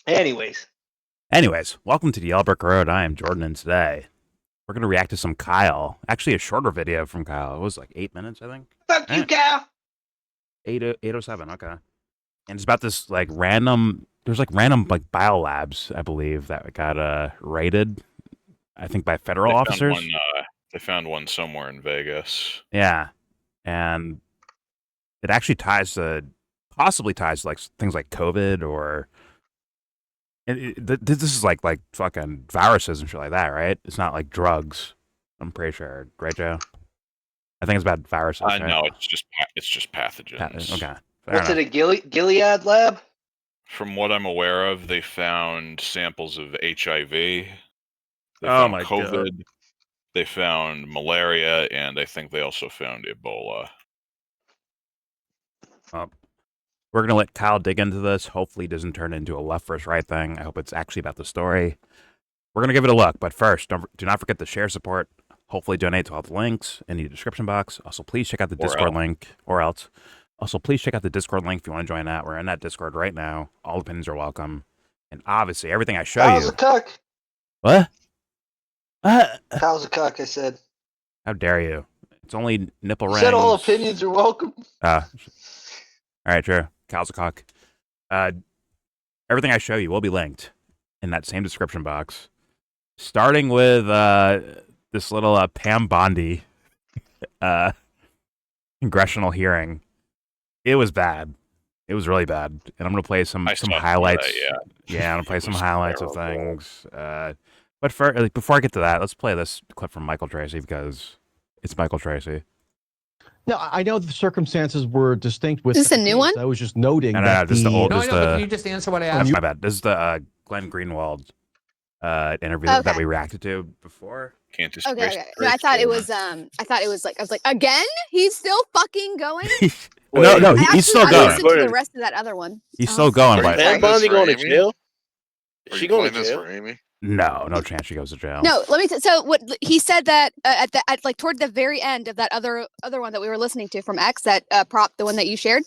Anyways, welcome to the YellBro Road. I am Jordan, and today we're going to react to some Kyle. Actually, a shorter video from Kyle. It was like 8 minutes, I think. fuck you, Cal. 8:07. Okay, and it's about this like random. There's like random like biolabs, I believe, that got raided. I think by federal officers. They found one somewhere in Vegas. Yeah, and it actually possibly ties to like things like COVID or. This is like fucking viruses and shit like that, right? It's not like drugs. I'm pretty sure, right, Joe? I think it's about viruses. Right? No, it's just pathogens. Okay. What's it, a Gilead lab? From what I'm aware of, they found samples of HIV. They found COVID. God. They found malaria, and I think they also found Ebola. We're going to let Kyle dig into this. Hopefully it doesn't turn into a left versus right thing. I hope it's actually about the story. We're going to give it a look. But first, do not forget to share support. Hopefully donate to all the links in the description box. Also, please check out the Discord link. Or else. Also, please check out the Discord link if you want to join that. We're in that Discord right now. All opinions are welcome. And obviously, everything I show Kyle's you... a cuck. What? Kyle's a cuck, I said. How dare you? It's only nipple rings. Said all opinions are welcome. All right, sure. Kyle's a cock. Everything I show you will be linked in that same description box. Starting with this little Pam Bondi Congressional hearing. It was bad. It was really bad. And I'm going to play some highlights. Yeah, I'm going to play some highlights of things. But before I get to that, let's play this clip from Michael Tracy because it's Michael Tracy. No, I know the circumstances were distinct with... Is this a new one? I was just noting that this is the old... No, but can you just answer what I asked? My bad. This is the Glenn Greenwald interview that we reacted to before. Can't just... Okay. No, I thought it was like, I was like, again? He's still fucking going? No, he's still going. I listened to the rest of that other one. He's still going. Is Pam Bondi going to jail? Is she going to jail? Amy? No chance she goes to jail. No, let me. So what he said that at toward the very end of that other one that we were listening to from X, that prop, the one that you shared,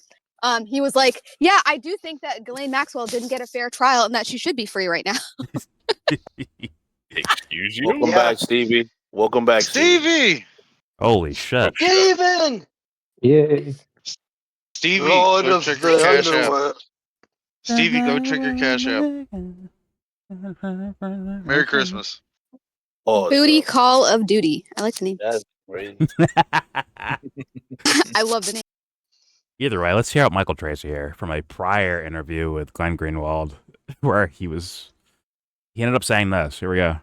he was like, "Yeah, I do think that Ghislaine Maxwell didn't get a fair trial and that she should be free right now." Excuse you. Welcome back, Stevie. Welcome back, Stevie. Holy shit! Steven. Yeah. Stevie, Lord go of check your the cash underwear. app. Stevie, go check your cash app. Merry Christmas. Oh, Booty Call of Duty. I like the name. That's crazy. I love the name. Either way, let's hear out Michael Tracy here from a prior interview with Glenn Greenwald, where he ended up saying this. Here we go.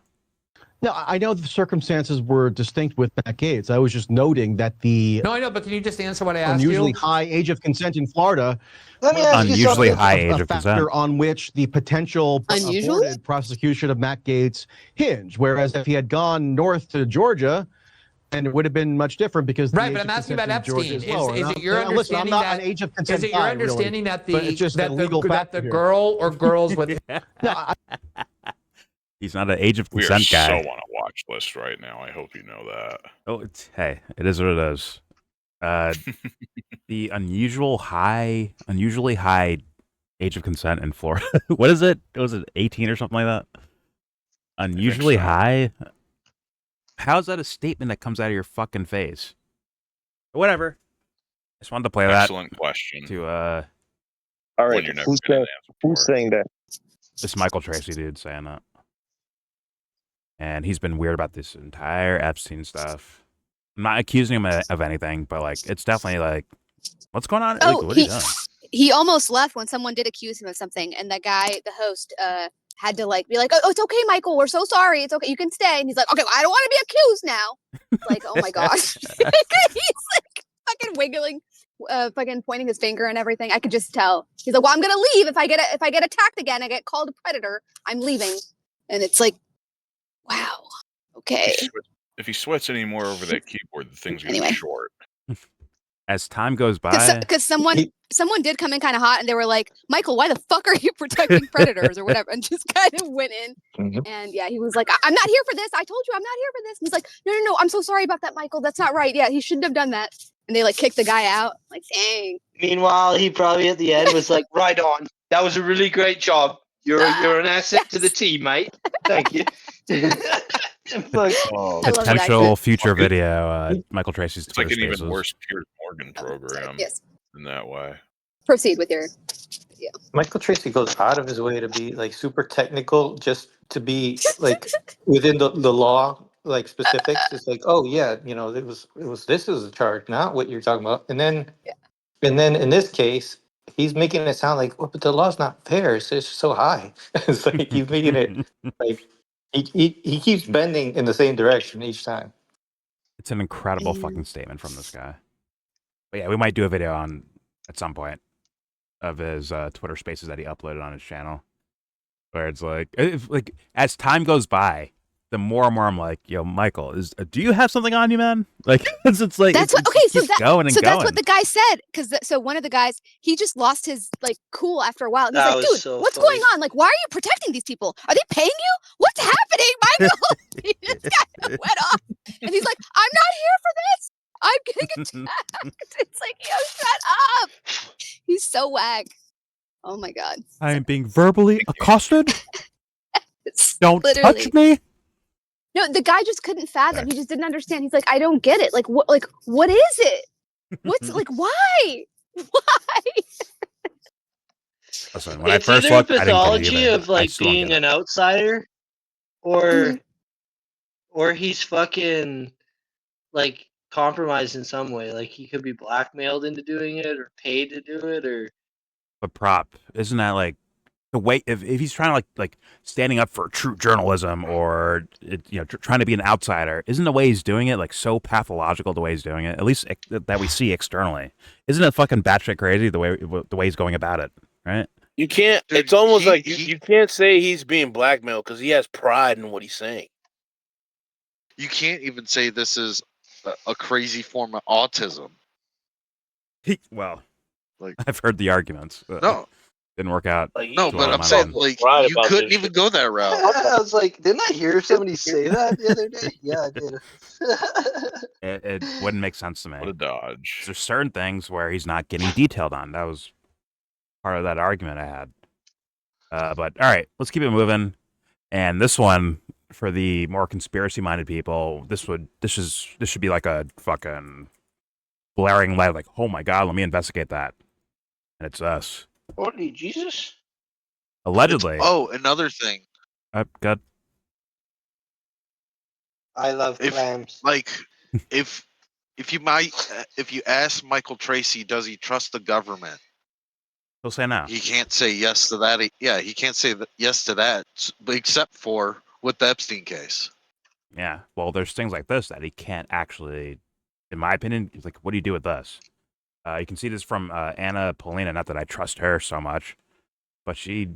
No, I know the circumstances were distinct with Matt Gaetz. I was just noting that the... No, I know, but can you just answer what I asked unusually you? high age of consent in Florida... Let me ask you unusually something. high age of consent on which the potential aborted prosecution of Matt Gaetz hinged. Whereas if he had gone north to Georgia, then it would have been much different because... Right, but I'm asking about Epstein. Is it your understanding that... An age of consent is it your understanding that the girl or girls with... No, he's not an age of consent guy. We are so on a watch list right now. I hope you know that. Oh, hey, it is what it is. The unusually high age of consent in Florida. What is it? Was it 18 or something like that? Unusually high? How's that a statement that comes out of your fucking face? Whatever. Just wanted to play that. Excellent question. All right, who's saying that? This Michael Tracy dude saying that. And he's been weird about this entire Epstein stuff. I'm not accusing him of anything, but like it's definitely like, what's going on? Oh, like, what are you doing? He almost left when someone did accuse him of something, and the guy, the host, had to like be like, "Oh, it's okay, Michael. We're so sorry. It's okay. You can stay." And he's like, "Okay, well, I don't want to be accused now." Like, oh my gosh, he's like fucking wiggling, fucking pointing his finger and everything. I could just tell. He's like, "Well, I'm gonna leave if I get attacked again. I get called a predator. I'm leaving." And it's like, wow, okay. If he sweats anymore over that keyboard, the thing's gonna be short. As time goes by, because someone did come in kind of hot, and they were like, "Michael, why the fuck are you protecting predators or whatever?" And just kind of went in. And yeah, he was like, "I'm not here for this. I told you I'm not here for this." And he's like, "No, I'm so sorry about that, Michael. That's not right. Yeah, he shouldn't have done that." And they like kicked the guy out. Like, dang. Meanwhile, he probably at the end was like, "Right on. That was a really great job. You're an asset to the team, mate. Thank you. Fuck. Oh, I love that Potential accent. future video. Michael Tracy's It's like Twitter an even Spaces. worse Piers Morgan Sorry, program yes. in that way. Proceed with your. Michael Tracy goes out of his way to be like super technical, just to be like within the law, like specifics. It's like, oh yeah, it was this is a charge, not what you're talking about. And then in this case, he's making it sound like, oh, but the law's not fair. It's just so high. It's like he's making it like he keeps bending in the same direction each time. It's an incredible fucking statement from this guy. But yeah, we might do a video on at some point of his Twitter Spaces that he uploaded on his channel, where it's like, as time goes by, the more and more I'm like, yo, Michael, do you have something on you, man? Like, it's like That's it's, what. Okay, keeps going and going. that's what the guy said. So one of the guys, he just lost his like cool after a while. And he's That like, was dude, so what's funny. going on? Like, why are you protecting these people? Are they paying you? What's happening, Michael? This guy went off, and he's like, I'm not here for this. I'm getting attacked. It's like, yo, shut up. He's so whack. Oh my god. I am being verbally accosted. It's Don't literally. touch me. No, the guy just couldn't fathom. He just didn't understand. He's like, I don't get it. Like, what is it? What's like, why? Why? Listen, when It's I first either looked, a I didn't get it pathology either. of I like still don't being get an it. outsider, or Mhm. or he's fucking like compromised in some way. Like he could be blackmailed into doing it, or paid to do it, or But prop, isn't that like the way if he's trying to like standing up for true journalism or trying to be an outsider, isn't the way he's doing it like so pathological the way he's doing it, at least that we see externally? Isn't it fucking batshit crazy the way he's going about it, right? you can't. Dude, It's almost like he- you can't say he's being blackmailed because he has pride in what he's saying. You can't even say this is a crazy form of autism. Well, Like- I've heard the arguments. No, Didn't work out. Like, no, To but all I'm my saying mind. like Pride you about couldn't this even shit. go that route. I was like, didn't I hear somebody say that the other day? Yeah, I did. It wouldn't make sense to me. What a dodge. There's certain things where he's not getting detailed on. That was part of that argument I had. But all right, let's keep it moving. And this one, for the more conspiracy-minded people, this should be like a fucking blaring light, like, oh my god, let me investigate that. And it's us. Holy Jesus! Allegedly. Oh, another thing. Good. I love If- clams. Like if you ask Michael Tracy, does he trust the government? He'll say no. He can't say yes to that. He can't say yes to that, except for with the Epstein case. Yeah. Well, there's things like this that he can't actually, in my opinion, he's like, what do you do with this? You can see this from Anna Polina, not that I trust her so much, but she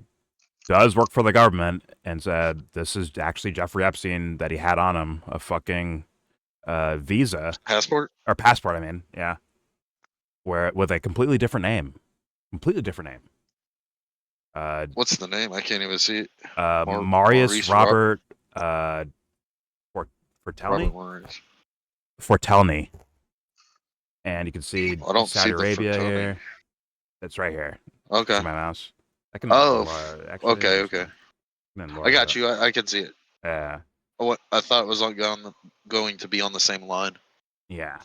does work for the government and said this is actually Jeffrey Epstein that he had on him a fucking visa. Passport? Or passport, I mean, yeah. Where with a completely different name. Completely different name. What's the name? I can't even see it. Marius Maurice Robert Robert Fortelny? Maurice. Fortelny. And you can see I don't Saudi see the Arabia Fortelny. here. It's right here. Okay. See my mouse. I can Oh, actually, okay. I got you. I can see it. Yeah. Oh, I thought it was going to be on the same line. Yeah.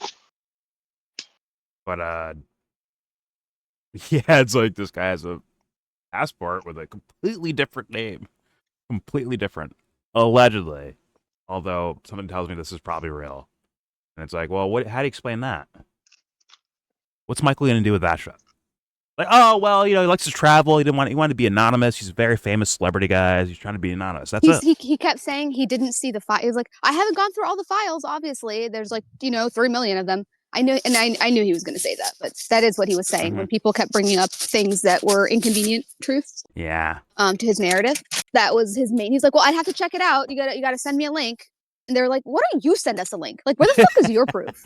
But yeah, it's like this guy has a passport with a completely different name. Completely different. Allegedly. Although someone tells me this is probably real. And it's like, well, how do you explain that? What's Michael gonna do with that shit? Like, oh well, he likes to travel. He wanted to be anonymous. He's a very famous celebrity guy. He's trying to be anonymous. That's it. He kept saying he didn't see the file. He was like, I haven't gone through all the files. Obviously, there's like 3 million of them. I knew, and I knew he was going to say that, but that is what he was saying when people kept bringing up things that were inconvenient truths. Yeah. To his narrative, that was his main. He's like, well, I'd have to check it out. You got to send me a link. And they're like, why don't you send us a link? Like, where the fuck is your proof?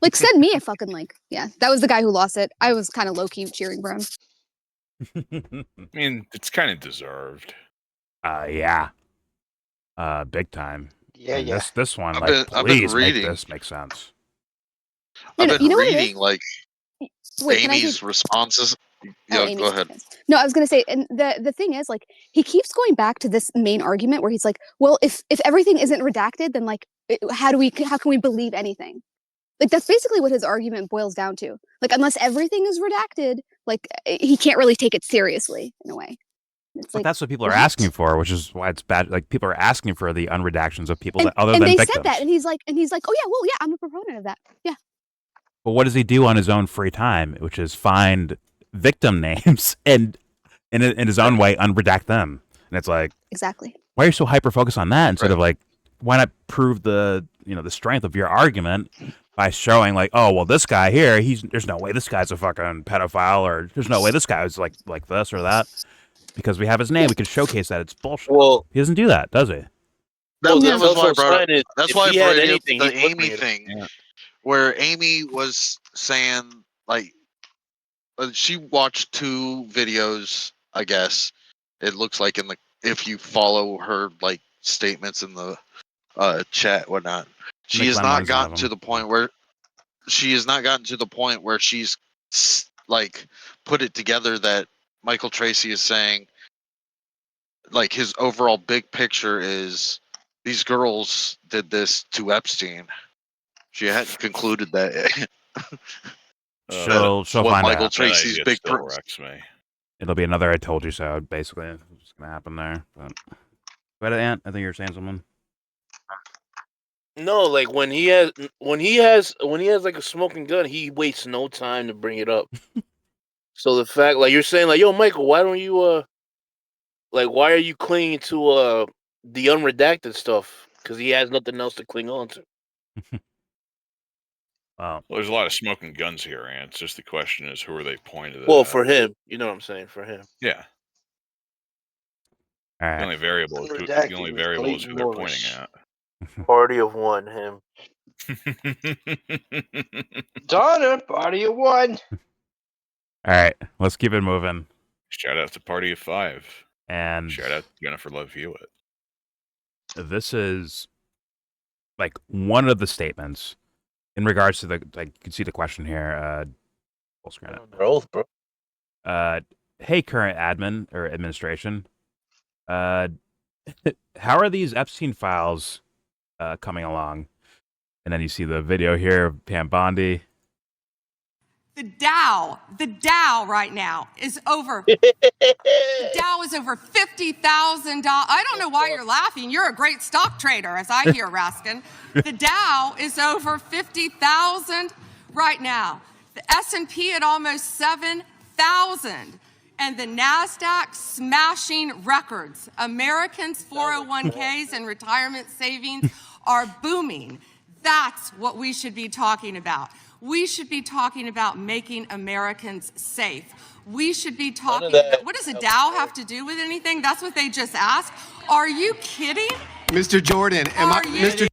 Like, send me a fucking link. Yeah, that was the guy who lost it. I was kind of low key cheering for him. I mean, it's kind of deserved. Yeah. Big time. Yeah, And yeah. This one, I've like, been please make reading. this make sense. No, I've no, been you know what it reading is? like Wait, can I Amy's responses Go ahead. No, I was gonna say, and the thing is, like, he keeps going back to this main argument where he's like, well, if everything isn't redacted, then like, how can we believe anything? Like, that's basically what his argument boils down to. Like, unless everything is redacted, like, he can't really take it seriously in a way. It's But like, that's what people are asking for, which is why it's bad. Like, people are asking for the unredactions of people that other and than they victims. said that, and he's like, oh yeah, well, yeah, I'm a proponent of that. Yeah. But what does he do on his own free time, which is find victim names and in his own way unredact them? And it's like, exactly. Why are you so hyper focused on that instead of like, why not prove the the strength of your argument by showing like, oh well, this guy here, there's no way this guy's a fucking pedophile, or there's no way this guy is like this or that, because we have his name, we can showcase that it's bullshit. Well, he doesn't do that, does he? That was also why I brought up. sign is, That's if why he I had brought up anything, the he would Amy bring it up. thing, where Amy was saying like she watched 2 videos. I guess it looks like if you follow her like statements in the chat whatnot, she has not gotten to the point where she's like put it together that Michael Tracy is saying like his overall big picture is these girls did this to Epstein. She hadn't concluded that. She'll what find Michael out. Tracy's big still wrecks me. It'll be another "I told you so." Basically, what's gonna happen there. But go ahead, Ant. I think you're saying something. No, like when he has like a smoking gun, he wastes no time to bring it up. So the fact, like you're saying, like, yo, Michael, why don't you like, why are you clinging to the unredacted stuff? Because he has nothing else to cling on to. Wow. Well, there's a lot of smoking guns here, and it's just the question is who are they pointed at? Well, for him, you know what I'm saying, for him. Yeah. All right. The only variable is who they're pointing at. Party of one, him. Donna, party of one. All right, let's keep it moving. Shout out to Party of 5. And shout out to Jennifer Love Hewitt. This is like one of the statements in regards to the, like, you can see the question here. Full screen it. Both, bro. Hey, current admin or administration. How are these Epstein files coming along? And then you see the video here of Pam Bondi. The Dow right now is over. The Dow is over $50,000. I don't know why you're laughing. You're a great stock trader, as I hear, Raskin. The Dow is over 50,000 right now. The S&P at almost 7,000. And the NASDAQ smashing records. Americans' 401ks and retirement savings are booming. That's what we should be talking about. We should be talking about making Americans safe. We should be talking about, what does a Dow have to do with anything? That's what they just asked. Are you kidding? Mr. Jordan, Mr.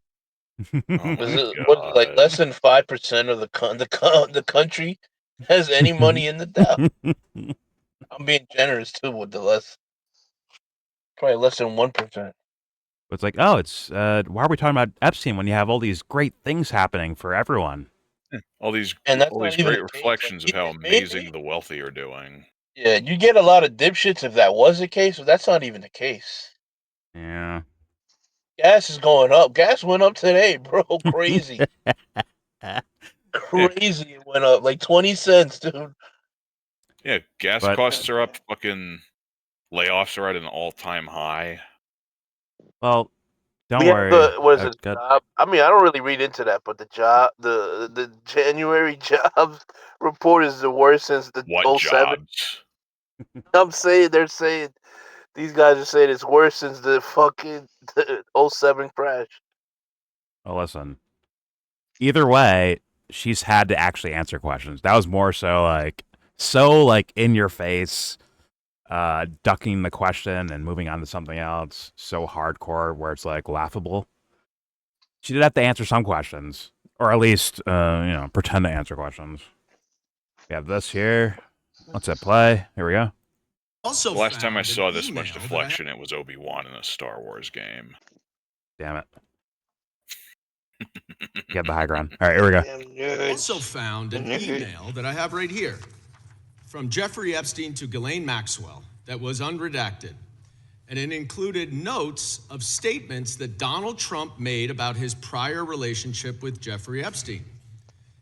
What, like less than 5% of the country has any money in the Dow? I'm being generous too with the probably less than 1%. It's like, oh, it's why are we talking about Epstein when you have all these great things happening for everyone? All these great reflections of how amazing the wealthy are doing. Yeah, you get a lot of dipshits if that was the case, but that's not even the case. Yeah. Gas is going up. Gas went up today, bro. Crazy. Crazy. It went up like 20 cents, dude. Yeah, gas costs are up. Fucking layoffs are at an all-time high. Well, don't worry. What is it? Job? I mean, I don't really read into that, but the January jobs report is the worst since the 07. I'm saying these guys are saying it's worse since the fucking 07 crash. Well, listen. Either way, she's had to actually answer questions. That was more so like in your face. Ducking the question and moving on to something else so hardcore where it's like laughable. She did have to answer some questions, or at least pretend to answer questions. We have this here. Let's hit play. Here we go. Also, the last time I saw this much deflection, it was Obi-Wan in a Star Wars game. Damn it. Get the high ground. All right, here we go. Also found an email that I have right here. from Jeffrey Epstein to Ghislaine Maxwell that was unredacted, and it included notes of statements that Donald Trump made about his prior relationship with Jeffrey Epstein.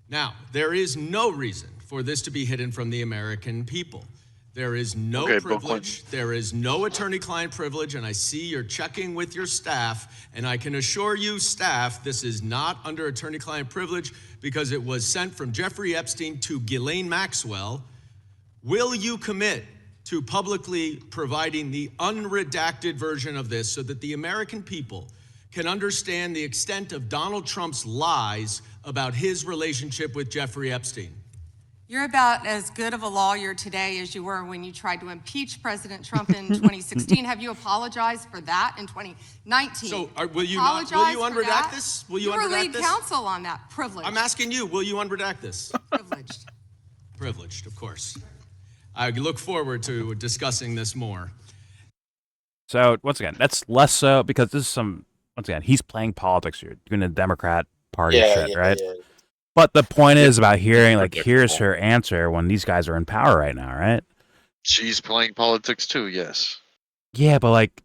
Now, there is no reason for this to be hidden from the American people. There is no privilege, there is no attorney-client privilege, and I see you're checking with your staff, and I can assure you, staff, this is not under attorney-client privilege because it was sent from Jeffrey Epstein to Ghislaine Maxwell. Will you commit to publicly providing the unredacted version of this so that the American people can understand the extent of Donald Trump's lies about his relationship with Jeffrey Epstein? You're about as good of a lawyer today as you were when you tried to impeach President Trump in 2016. Have you apologized for that in 2019? So will you unredact this? Will you were unredact lead this? counsel on that. Privileged. I'm asking you, will you unredact this? Privileged. Privileged, of course. I look forward to discussing this more. So once again, that's less so because this is once again, he's playing politics here, doing the Democrat Party shit, right? Yeah. But the point is about hearing, like, here's her answer when these guys are in power right now, right? She's playing politics too, yes. Yeah, but, like,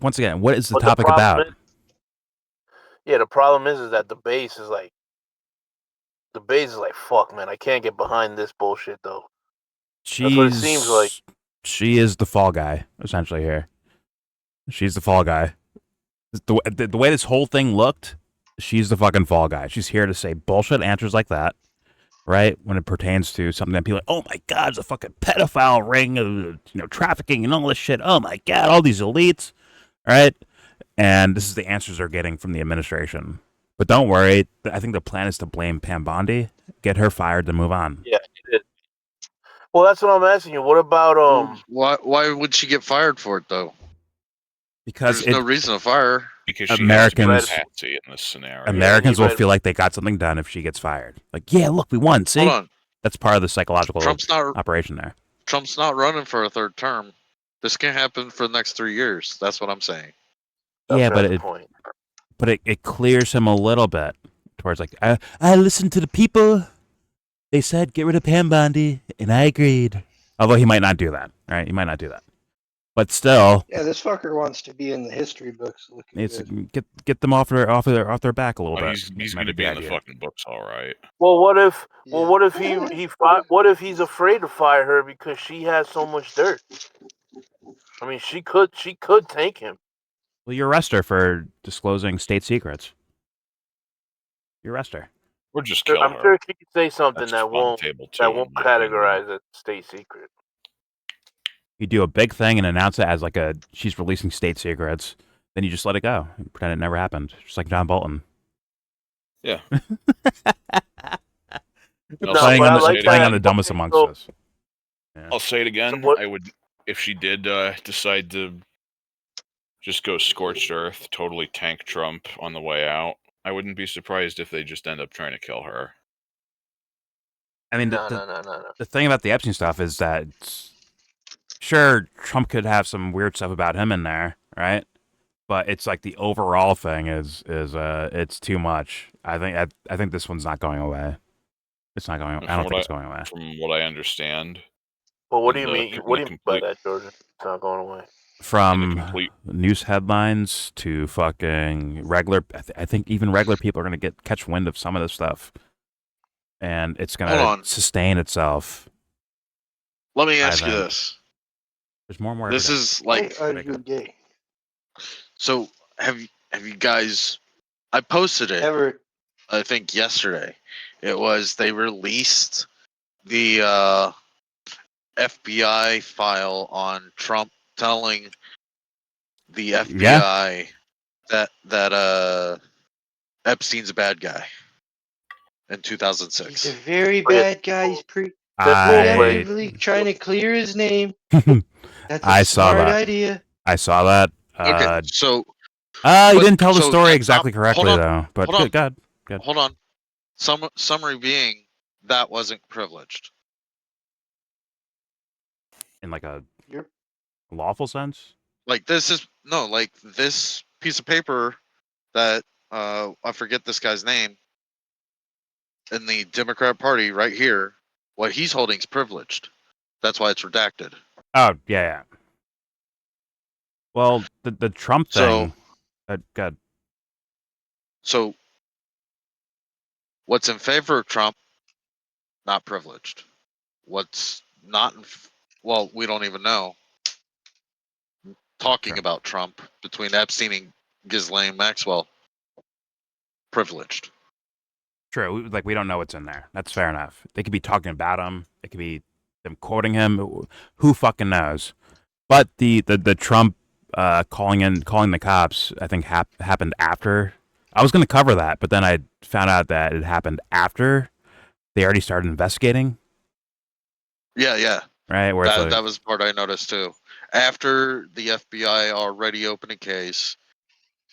once again, what is the topic about? The problem is that the base is like, fuck, man, I can't get behind this bullshit, though. That's what it seems like. She is the fall guy, essentially, here. She's the fall guy. The way this whole thing looked, she's the fucking fall guy. She's here to say bullshit answers like that, right? When it pertains to something that people are like, oh my God, it's a fucking pedophile ring of trafficking and all this shit. Oh my God, all these elites, right? And this is the answers they're getting from the administration. But don't worry, I think the plan is to blame Pam Bondi, get her fired, to move on. Yeah, she did. Well, that's what I'm asking you. What about Why would she get fired for it though? Because there's no reason to fire her. Because she Americans in this scenario. Americans will feel like they got something done if she gets fired. Like, yeah, look, we won. See, hold on. That's part of the psychological operation there. Trump's not running for a third term. This can happen for the next 3 years. That's what I'm saying. Yeah, but it clears him a little bit towards like, I listened to the people. They said get rid of Pam Bondi, and I agreed. Although he might not do that, right? He might not do that. But still, yeah, this fucker wants to be in the history books. It's get them off their back a little bit. He's going to be in the fucking books, all right. Well, what if he's afraid to fire her because she has so much dirt? I mean, she could take him. Well, you arrest her for disclosing state secrets. You arrest her. Or just kill her. I'm sure she could say something that won't categorize as state secret. You do a big thing and announce it as like she's releasing state secrets. Then you just let it go. And pretend it never happened. Just like John Bolton. Yeah. Playing on the dumbest amongst us. Yeah. I'll say it again. I would, if she did decide to just go scorched earth, totally tank Trump on the way out, I wouldn't be surprised if they just end up trying to kill her. I mean, the thing about the Epstein stuff is that sure, Trump could have some weird stuff about him in there, right? But it's like the overall thing is it's too much. I think this one's not going away. It's not going. I don't think it's going away. From what I understand. Well, what do you mean? What do you mean by that, Jordan? It's not going away. From news headlines to fucking regular, I think even regular people are going to catch wind of some of this stuff, and it's going to sustain itself. Let me ask you this. There's more and more. This is like. Are you gay? So have you guys? I posted it. I think yesterday. It was they released the FBI file on Trump telling the FBI that Epstein's a bad guy in 2006. He's a very bad guy. He's actively trying to clear his name. That's a smart idea. I saw that. Okay, so you didn't tell the story exactly correctly though. But good. Hold on. Summary being that wasn't privileged. In like a lawful sense? Like this piece of paper that I forget this guy's name in the Democrat Party right here, what he's holding is privileged. That's why it's redacted. Oh yeah. Well, the Trump thing. God. So what's in favor of Trump, not privileged. What's not well, we don't even know. Talking about Trump between Epstein and Ghislaine Maxwell, privileged. True. Like we don't know what's in there. That's fair enough. They could be talking about him. It could be them quoting him. Who fucking knows? But the Trump calling the cops, I think happened after. I was going to cover that, but then I found out that it happened after they already started investigating. Yeah. Right. Where that was the part I noticed too. After the FBI already opened a case,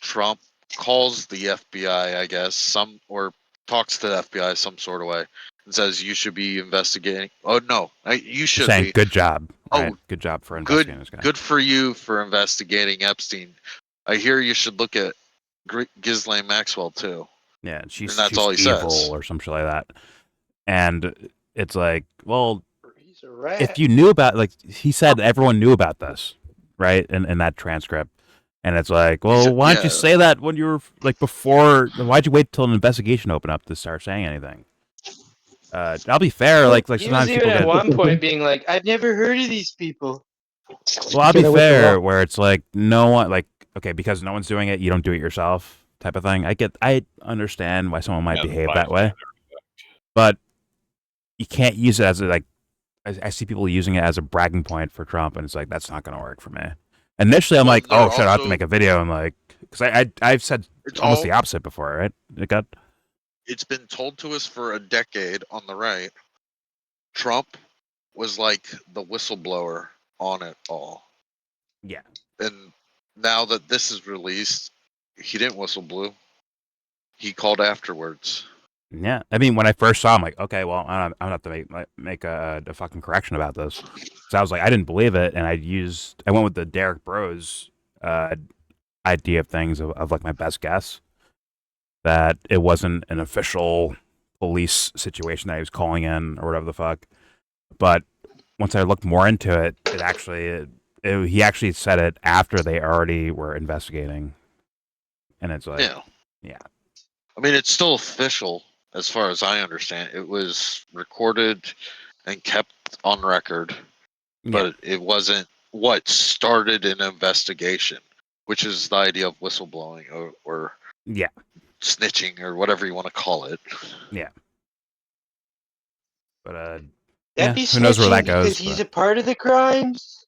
Trump calls the FBI, I guess, or talks to the FBI some sort of way, and says you should be investigating. Oh no, you should saying be. Good job. Right? Oh, good job for investigating this guy. Good for you for investigating Epstein. I hear you should look at Ghislaine Maxwell too. Yeah, she's that's all he evil says. or some shit like that. And it's like, well, He's a rat. if you knew about, like he said, everyone knew about this, right? In that transcript. And it's like, well, why didn't you say that when you were like before? Why'd you wait till an investigation opened up to start saying anything? I'll be fair. Like he was sometimes even people at get. one point being like, "I've never heard of these people." Well, I'll be fair. Where it's like no one, like okay, because no one's doing it, you don't do it yourself, type of thing. I understand why someone might behave that way, but you can't use it as like. I see people using it as a bragging point for Trump, and it's like that's not going to work for me. Initially, I'm like, oh shit, I have to make a video. I'm like, because I've said almost the opposite before, right? It's been told to us for a decade on the right. Trump was like the whistleblower on it all. Yeah. And now that this is released, he didn't whistleblow. He called afterwards. Yeah, I mean, when I first saw him, like, okay, well, I'm gonna have to make a fucking correction about this. So I was like, I didn't believe it, and I went with the Derek Bros idea of things of like my best guess that it wasn't an official police situation that he was calling in or whatever the fuck. But once I looked more into it, he actually said it after they already were investigating, and it's like, yeah. I mean, it's still official as far as I understand. It was recorded and kept on record, but it wasn't what started an investigation, which is the idea of whistleblowing or snitching or whatever you want to call it. Yeah. But who knows where that goes? Because he's a part of the crimes.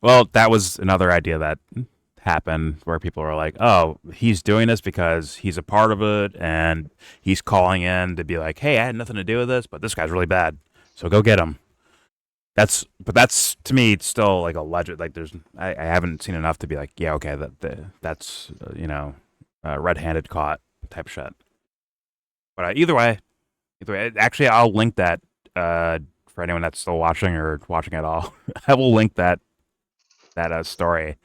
Well, that was another idea that happened where people were like, "Oh, he's doing this because he's a part of it, and he's calling in to be like, hey, I had nothing to do with this, but this guy's really bad, so go get him." That's to me it's still like a legend. Like I haven't seen enough to be like, yeah, okay, that's red-handed caught type shit. But either way, actually, I'll link that for anyone that's still watching or watching at all. I will link that story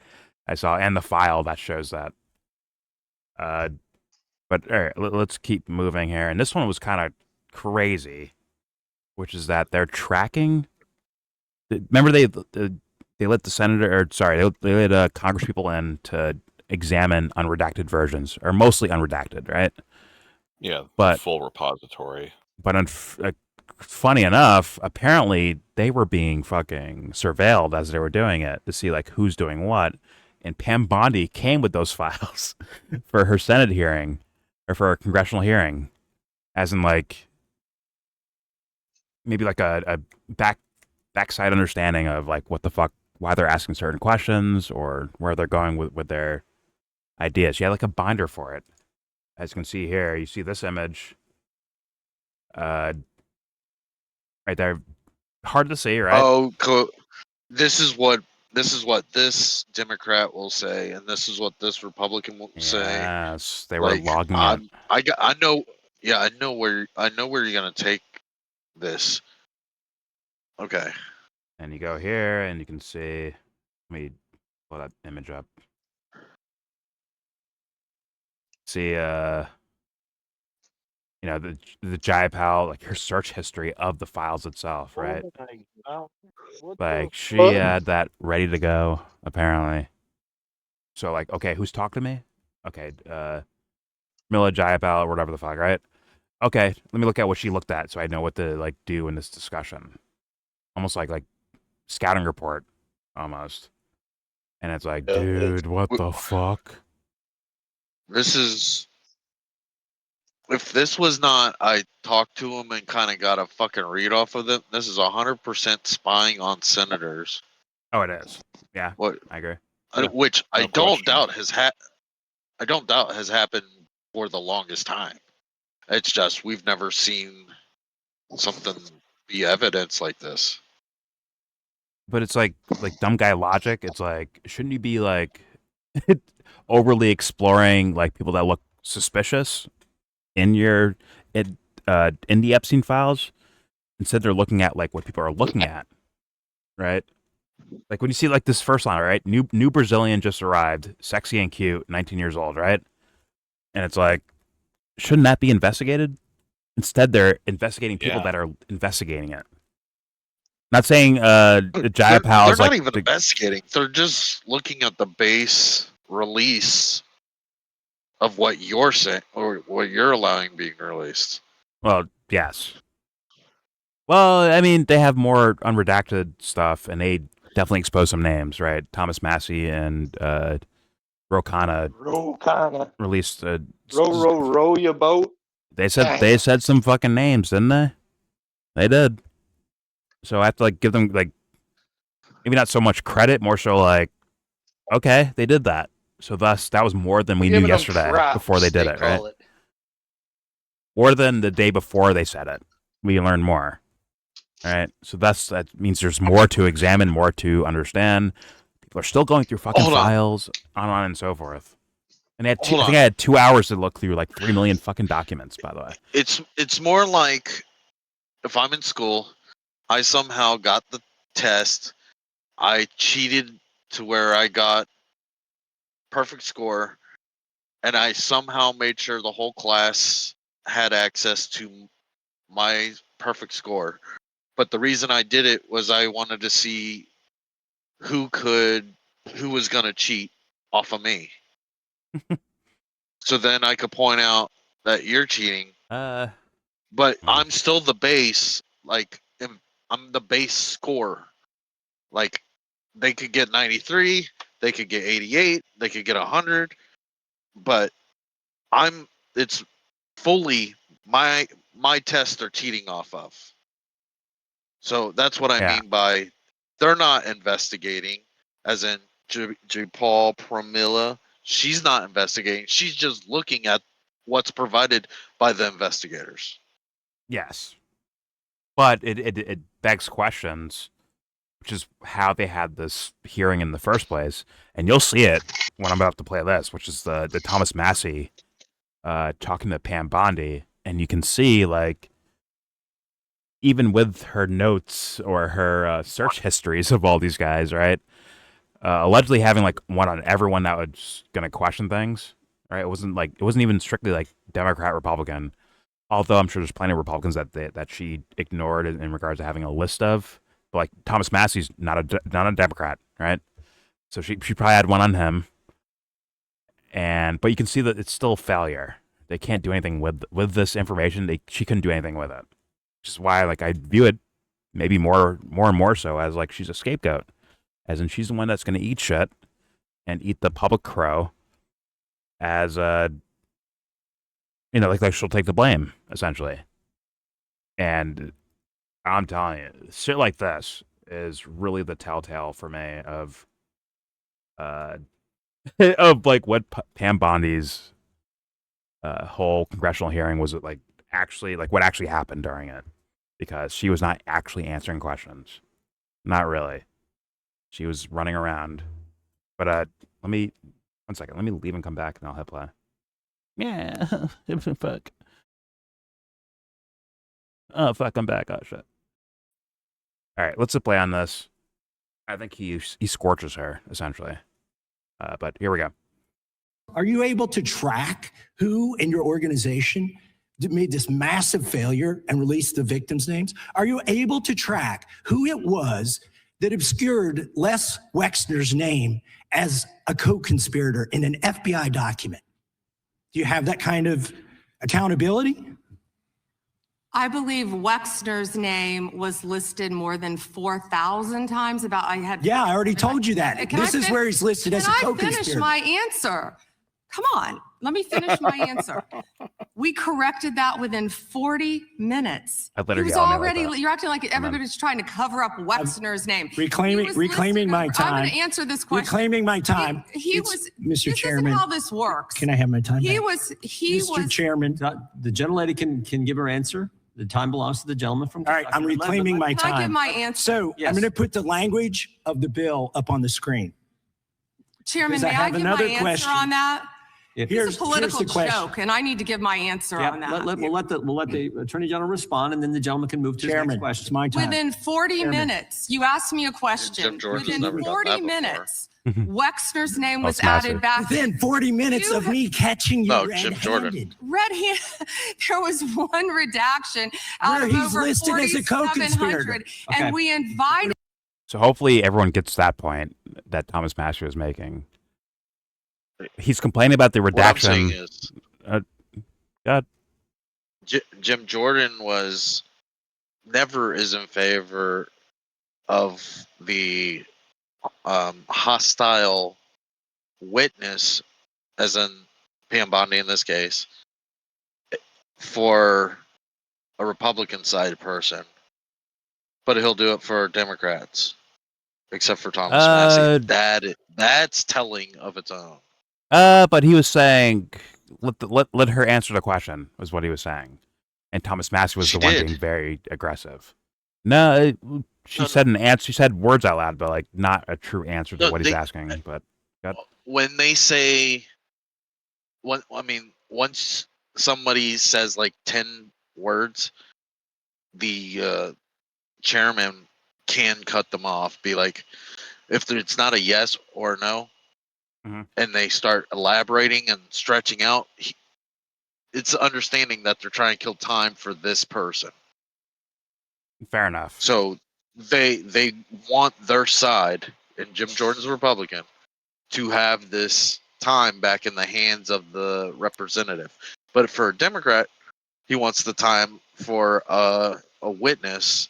I saw and the file that shows that. But all right, let's keep moving here. And this one was kind of crazy, which is that they're tracking. Remember they let the senator, or sorry, they let Congress people in to examine unredacted versions, or mostly unredacted, right? Yeah, but full repository. But funny enough, apparently they were being fucking surveilled as they were doing it to see like who's doing what. And Pam Bondi came with those files for her Senate hearing or for a congressional hearing, as in like maybe like a backside understanding of like what the fuck, why they're asking certain questions or where they're going with their ideas. She had like a binder for it. As you can see here, you see this image. Right there, hard to see, right? Oh, cool. This is what this Democrat will say, and this is what this Republican will say. Yes, they were logging it. I know. Yeah, I know where you're gonna take this. Okay. And you go here, and you can see. Let me pull that image up. See, the Jayapal, like her search history of the files itself, right? Oh my God. What Like the she fuck? had that ready to go, apparently. So like, okay, who's talking to me? Okay, Mila Jayapal or whatever the fuck, right? Okay, let me look at what she looked at so I know what to like do in this discussion. Almost like scouting report, almost. And it's like, dude, what the fuck? This is if this was not I talked to him and kind of got a fucking read off of them. This is 100% spying on senators. Oh, it is. Yeah, What? I agree. Which I no don't question. doubt has happened for the longest time. It's just we've never seen something be evidence like this. But it's like dumb guy logic. It's like, shouldn't you be like overly exploring like people that look suspicious in the Epstein files? Instead, they're looking at like what people are looking at, right? Like when you see like this first line, right? New Brazilian just arrived, sexy and cute, 19 years old, right? And it's like, shouldn't that be investigated? Instead, they're investigating people that are investigating it. Not saying Jayapal They're is not like even investigating. They're just looking at the base release of what you're saying or what you're allowing being released. Well, yes. Well, I mean, they have more unredacted stuff, and they definitely expose some names, right? Thomas Massey and Rokana released. Row your boat. They said some fucking names, didn't they? They did. So I have to like give them like maybe not so much credit, more so like, okay, they did that. So thus, that was more than we knew yesterday before they did it, right? More than the day before they said it. We learned more. All right, so that means there's more to examine, more to understand. People are still going through fucking files, on and so forth. And I think I had 2 hours to look through like 3 million fucking documents. By the way, it's more like if I'm in school, I somehow got the test, I cheated to where I got perfect score, and I somehow made sure the whole class had access to my perfect score. But the reason I did it was I wanted to see who was going to cheat off of me. So then I could point out that you're cheating. But I'm still the base, like I'm the base score. Like they could get 93, they could get 88, they could get 100, but it's fully my tests are cheating off of. So that's what I mean by they're not investigating, as in Paul Pramila. She's not investigating. She's just looking at what's provided by the investigators. yes, but it begs questions, which is how they had this hearing in the first place. And you'll see it when I'm about to play this, which is the Thomas Massey talking to Pam Bondi, and you can see like even with her notes or her search histories of all these guys, right? Allegedly having like one on everyone that was gonna question things, right? It wasn't even strictly like Democrat, Republican. Although I'm sure there's plenty of Republicans that she ignored in regards to having a list of. But like Thomas Massey's not a Democrat, right? So she probably had one on him. But you can see that it's still a failure. They can't do anything with this information. She couldn't do anything with it. Which is why like I view it maybe more and more so as like she's a scapegoat. As in she's the one that's gonna eat shit and eat the public crow as like she'll take the blame, essentially. And I'm telling you, shit like this is really the telltale for me of of like what Pam Bondi's whole congressional hearing was like actually like what actually happened during it, because she was not actually answering questions. Not really. She was running around. But let me 1 second. Let me leave and come back and I'll hit play. Yeah. Fuck. Oh fuck, I'm back. Oh shit. Alright, let's hit play on this. I think he scorches her, essentially. But here we go. Are you able to track who in your organization made this massive failure and released the victims' names? Are you able to track who it was that obscured Les Wexner's name as a co-conspirator in an FBI document? Do you have that kind of accountability? I believe Wexner's name was listed more than 4,000 times. Yeah, I already told you that. This is where he's listed as a co-conspirator. Can I finish my answer? Come on, let me finish my answer. We corrected that within 40 minutes. I let her He was yell at me already, like that. you're acting like everybody's trying to cover up Wexner's name. Reclaiming my time. I'm going to answer this question. Reclaiming my time. He was, Mr. Chairman. This is how this works. Can I have my time? Mr. Chairman, the gentlelady can give her answer. The time belongs to the gentleman from. All right, I'm reclaiming my time. Can I give my answer? So I'm going to put the language of the bill up on the screen. Chairman, may I give my answer on that? It's a political joke, and I need to give my answer on that. We'll let the Attorney General respond, and then the gentleman can move to his next question. It's my time. Within 40 minutes, you asked me a question. Within 40 minutes, Wexner's name was added back. Within 40 minutes of me catching you red-handed. There was one redaction out of over 4,700, and we invited. So hopefully everyone gets that point that Thomas Massie was making. He's complaining about the redaction. What I'm saying is, Jim Jordan was never is in favor of the hostile witness, as in Pam Bondi in this case, for a Republican side person, but he'll do it for Democrats, except for Thomas Massie. That's telling of its own. But he was saying, let her answer the question, was what he was saying. And Thomas Massie was the one being very aggressive. No, she said an answer. She said words out loud, but like not a true answer to what he's asking. But when they say, once somebody says like 10 words, the chairman can cut them off. Be like, if it's not a yes or a no, and they start elaborating and stretching out, it's understanding that they're trying to kill time for this person. Fair enough. So they want their side, and Jim Jordan's a Republican, to have this time back in the hands of the representative. But for a Democrat, he wants the time for a witness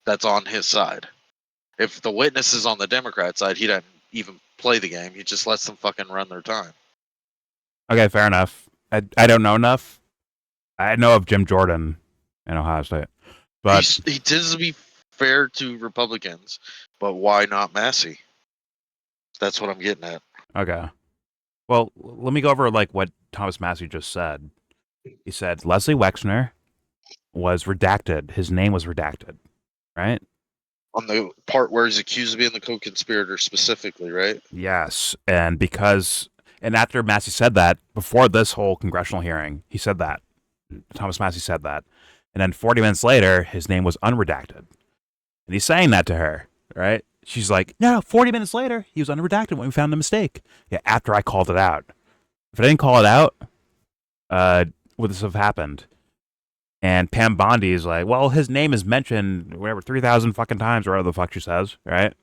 that's on his side. If the witness is on the Democrat side, he doesn't even play the game. He just lets them fucking run their time. Okay, fair enough. I don't know enough. I know of Jim Jordan in Ohio State, but he tends to be fair to Republicans. But why not Massie? That's what I'm getting at. Okay. Well, let me go over like what Thomas Massie just said. He said Leslie Wexner was redacted. His name was redacted, right? On the part where he's accused of being the co-conspirator specifically, right? Yes, and after Massie said that, before this whole congressional hearing, he said that. Thomas Massie said that. And then 40 minutes later, his name was unredacted. And he's saying that to her, right? She's like, no, 40 minutes later, he was unredacted when we found the mistake. Yeah, after I called it out. If I didn't call it out, would this have happened? And Pam Bondi is like, well, his name is mentioned, whatever, 3,000 fucking times, or whatever the fuck she says, right?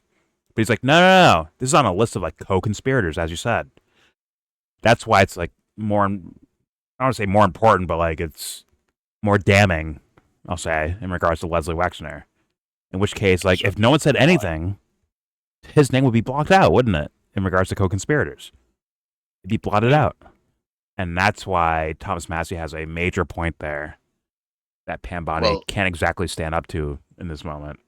But he's like, no. This is on a list of, like, co-conspirators, as you said. That's why it's, like, more, I don't want to say more important, but, like, it's more damning, I'll say, in regards to Leslie Wexner. In which case, like, if no one said anything, his name would be blocked out, wouldn't it? In regards to co-conspirators. It'd be blotted out. And that's why Thomas Massie has a major point there that Pam Bondi can't exactly stand up to in this moment.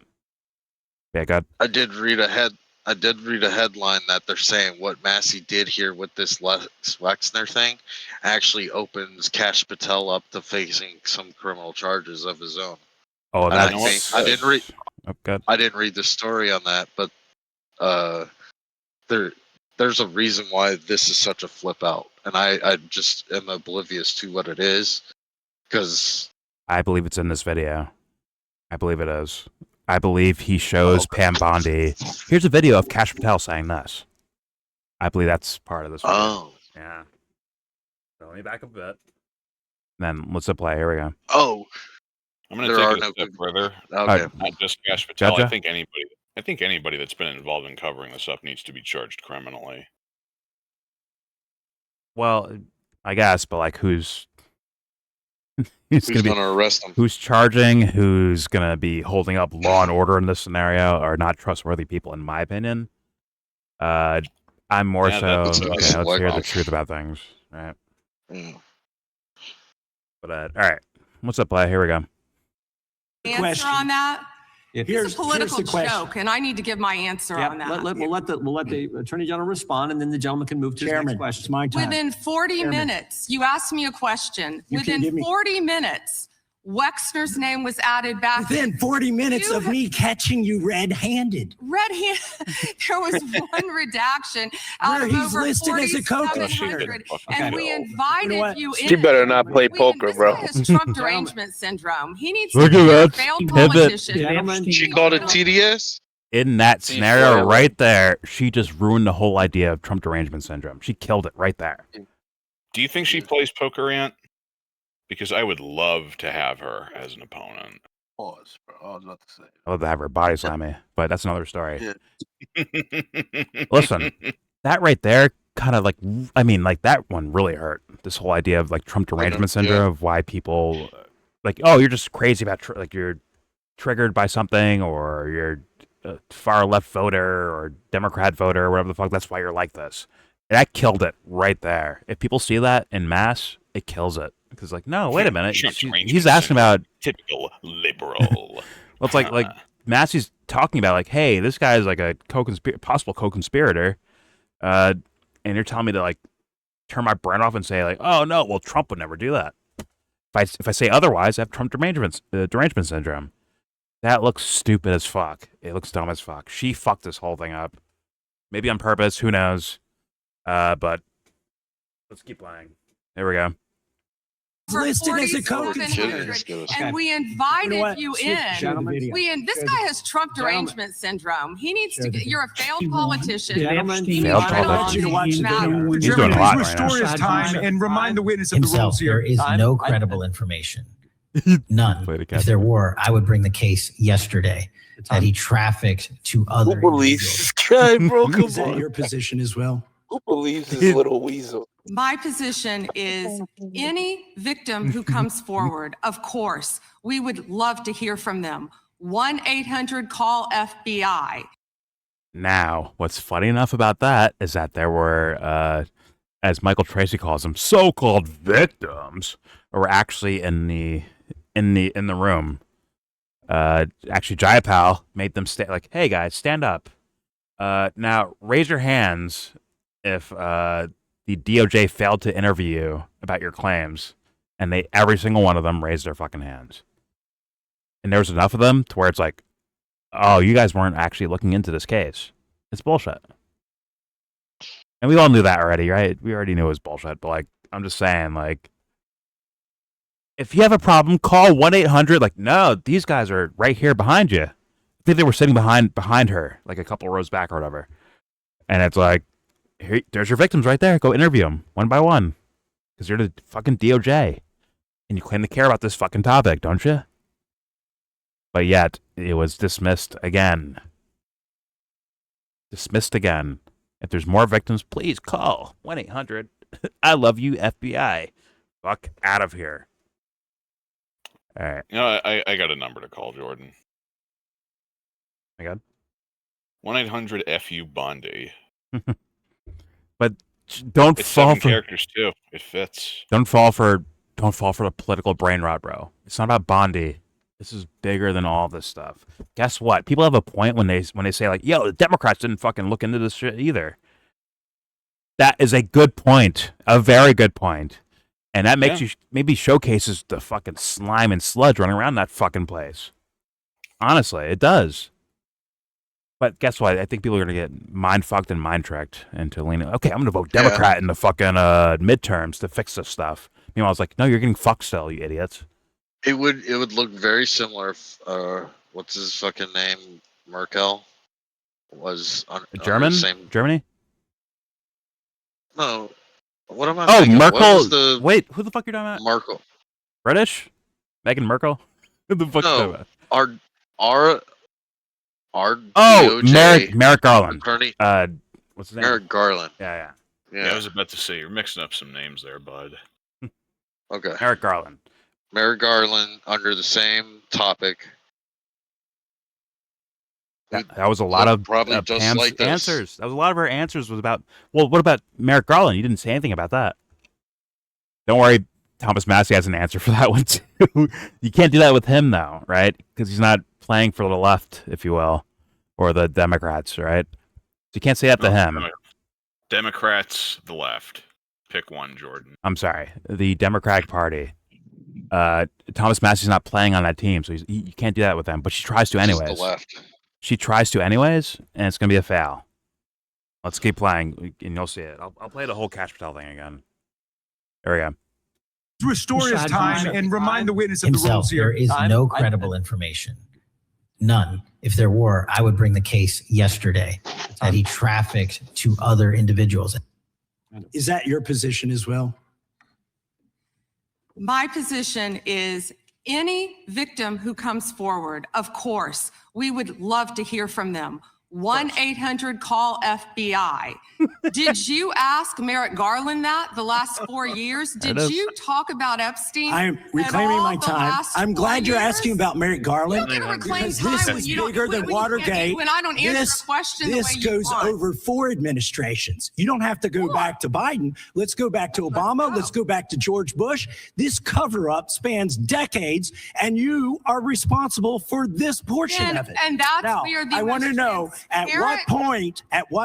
Yeah, good. I did read a headline that they're saying what Massie did here with this Lex Wexner thing actually opens Cash Patel up to facing some criminal charges of his own. Oh, that's I didn't read. Oh, good. I didn't read the story on that, but there's a reason why this is such a flip out, and I just am oblivious to what it is because. I believe it's in this video. I believe it is. I believe he shows Pam Bondi. Here's a video of Cash Patel saying this. I believe that's part of this video. Oh. Yeah. So let me back up a bit. Then what's the play? Here we go. Oh, I'm going to take it a step further. Okay. Not just Cash Patel. Gotcha. I think anybody that's been involved in covering this up needs to be charged criminally. Well, I guess, but like, who's Who's going to arrest them? Who's charging? Who's going to be holding up law and order in this scenario? Are not trustworthy people, in my opinion. I'm more so. Okay, let's hear the truth about things. All right. But all right, what's up, play? Here we go. Answer on that. Here's It's a political the question. joke, and I need to give my answer on that. We'll let the Attorney General respond, and then the gentleman can move to his next question. It's my time. Within 40 minutes, you asked me a question. You can give Within me- 40 minutes, Wexner's name was added back. Within 40 minutes of me catching you red-handed. There was one redaction out Where of he's over listed as a 4,700, and we invited you in. She better not play poker, bro. This guy has Trump derangement syndrome. He needs Look to at be a that failed pivot. politician. She called it TDS? In that scenario right there, she just ruined the whole idea of Trump derangement syndrome. She killed it right there. Do you think she plays poker, Ant? Because I would love to have her as an opponent. Pause, bro. I was about to say. I'd love to have her body slam me, but that's another story. Listen, that right there kind of like, I mean, like that one really hurt. This whole idea of like Trump derangement syndrome, of why people like, oh, you're just crazy about, like you're triggered by something, or you're a far left voter or Democrat voter or whatever the fuck. That's why you're like this. That killed it right there. If people see that in mass, it kills it. Because like, no, wait a minute. He's asking about typical liberal. Well, it's like Massey's talking about like, hey, this guy's like a possible co-conspirator, and you're telling me to like turn my brain off and say like, oh no, well Trump would never do that. If I say otherwise, I have Trump derangement syndrome. That looks stupid as fuck. It looks dumb as fuck. She fucked this whole thing up, maybe on purpose. Who knows? But let's keep playing. There we go. Listed as a co-conspirator, and we invited you in. This guy has Trump derangement syndrome. He needs to. You're a failed politician. Failed politician. He's doing a lot right now. Restore his time and remind the witness of the Himself, rules here. there is no credible information. None. If there were, I would bring the case yesterday that he trafficked to other. Who believes this guy, bro? Come Is that on. your position as well? Who believes this little weasel? My position is any victim who comes forward, of course, we would love to hear from them. 1-800-CALL-FBI. Now, what's funny enough about that is that there were, as Michael Tracy calls them, so-called victims who were actually in the room. Actually, Jayapal made them stay. Like, hey guys, stand up. Now raise your hands if the DOJ failed to interview you about your claims, and every single one of them raised their fucking hands. And there was enough of them to where it's like, oh, you guys weren't actually looking into this case. It's bullshit. And we all knew that already, right? We already knew it was bullshit, but like, I'm just saying, like, if you have a problem, call 1-800. Like, no, these guys are right here behind you. I think they were sitting behind her, like a couple rows back or whatever. And it's like, here, there's your victims right there. Go interview them one by one. Because you're the fucking DOJ. And you claim to care about this fucking topic, don't you? But yet, it was dismissed again. Dismissed again. If there's more victims, please call 1-800. I love you, FBI. Fuck out of here. All right. You know, I got a number to call, Jordan. My God. 1-800-FU Bondi. But don't It's fall 7 for characters too. It fits. Don't fall for the political brain rot, bro. It's not about Bondi. This is bigger than all this stuff. Guess what? People have a point when they say like, "Yo, the Democrats didn't fucking look into this shit either." That is a good point, a very good point, and that makes you maybe showcases the fucking slime and sludge running around that fucking place. Honestly, it does. But guess what? I think people are going to get mind-fucked and mind-tricked into leaning, okay, I'm going to vote Democrat in the fucking midterms to fix this stuff. Meanwhile, I was like, no, you're getting fucked still, you idiots. It would look very similar if, what's his fucking name? Merkel was on German? Germany? No. What am I Oh, thinking? Merkel. What was Wait, who the fuck are you talking about? Merkel. British? Meghan Merkel? What the fuck? No, our Oh, DOJ Merrick Garland. attorney. What's his name? Merrick Garland. Yeah. Yeah, I was about to say you're mixing up some names there, bud. Okay. Merrick Garland. Merrick Garland under the same topic. That was a lot of probably just Pam's like this. answers. That was a lot of her answers was about. Well, what about Merrick Garland? You didn't say anything about that. Don't worry, Thomas Massey has an answer for that one too. You can't do that with him though, right? Because he's not playing for the left, if you will, or the Democrats, right? So you can't say that to him. Democrats, the left. Pick one, Jordan. I'm sorry, the Democratic Party. Thomas Massey's not playing on that team, so you can't do that with him. But she tries to anyways. The left. She tries to anyways, and it's gonna be a foul. Let's keep playing, and you'll see it. I'll play the whole Cash Patel thing again. There we go. To restore his time and remind the witness of the Himself, rules here. there is no credible information. None. If there were, I would bring the case yesterday that he trafficked to other individuals. Is that your position as well? My position is any victim who comes forward, of course, we would love to hear from them. 1-800-CALL-FBI. Did you ask Merrick Garland that the last 4 years? Did you talk about Epstein? I'm reclaiming my time. I'm glad you're asking about Merrick Garland. You can reclaim because time this when is you don't- bigger than when you Watergate. when I don't answer a question the this way you goes want. over 4 administrations. You don't have to go back to Biden. Let's go back to Obama. Let's go back to George Bush. This cover-up spans decades, and you are responsible for this portion of it. And that's now, where the I want to know at what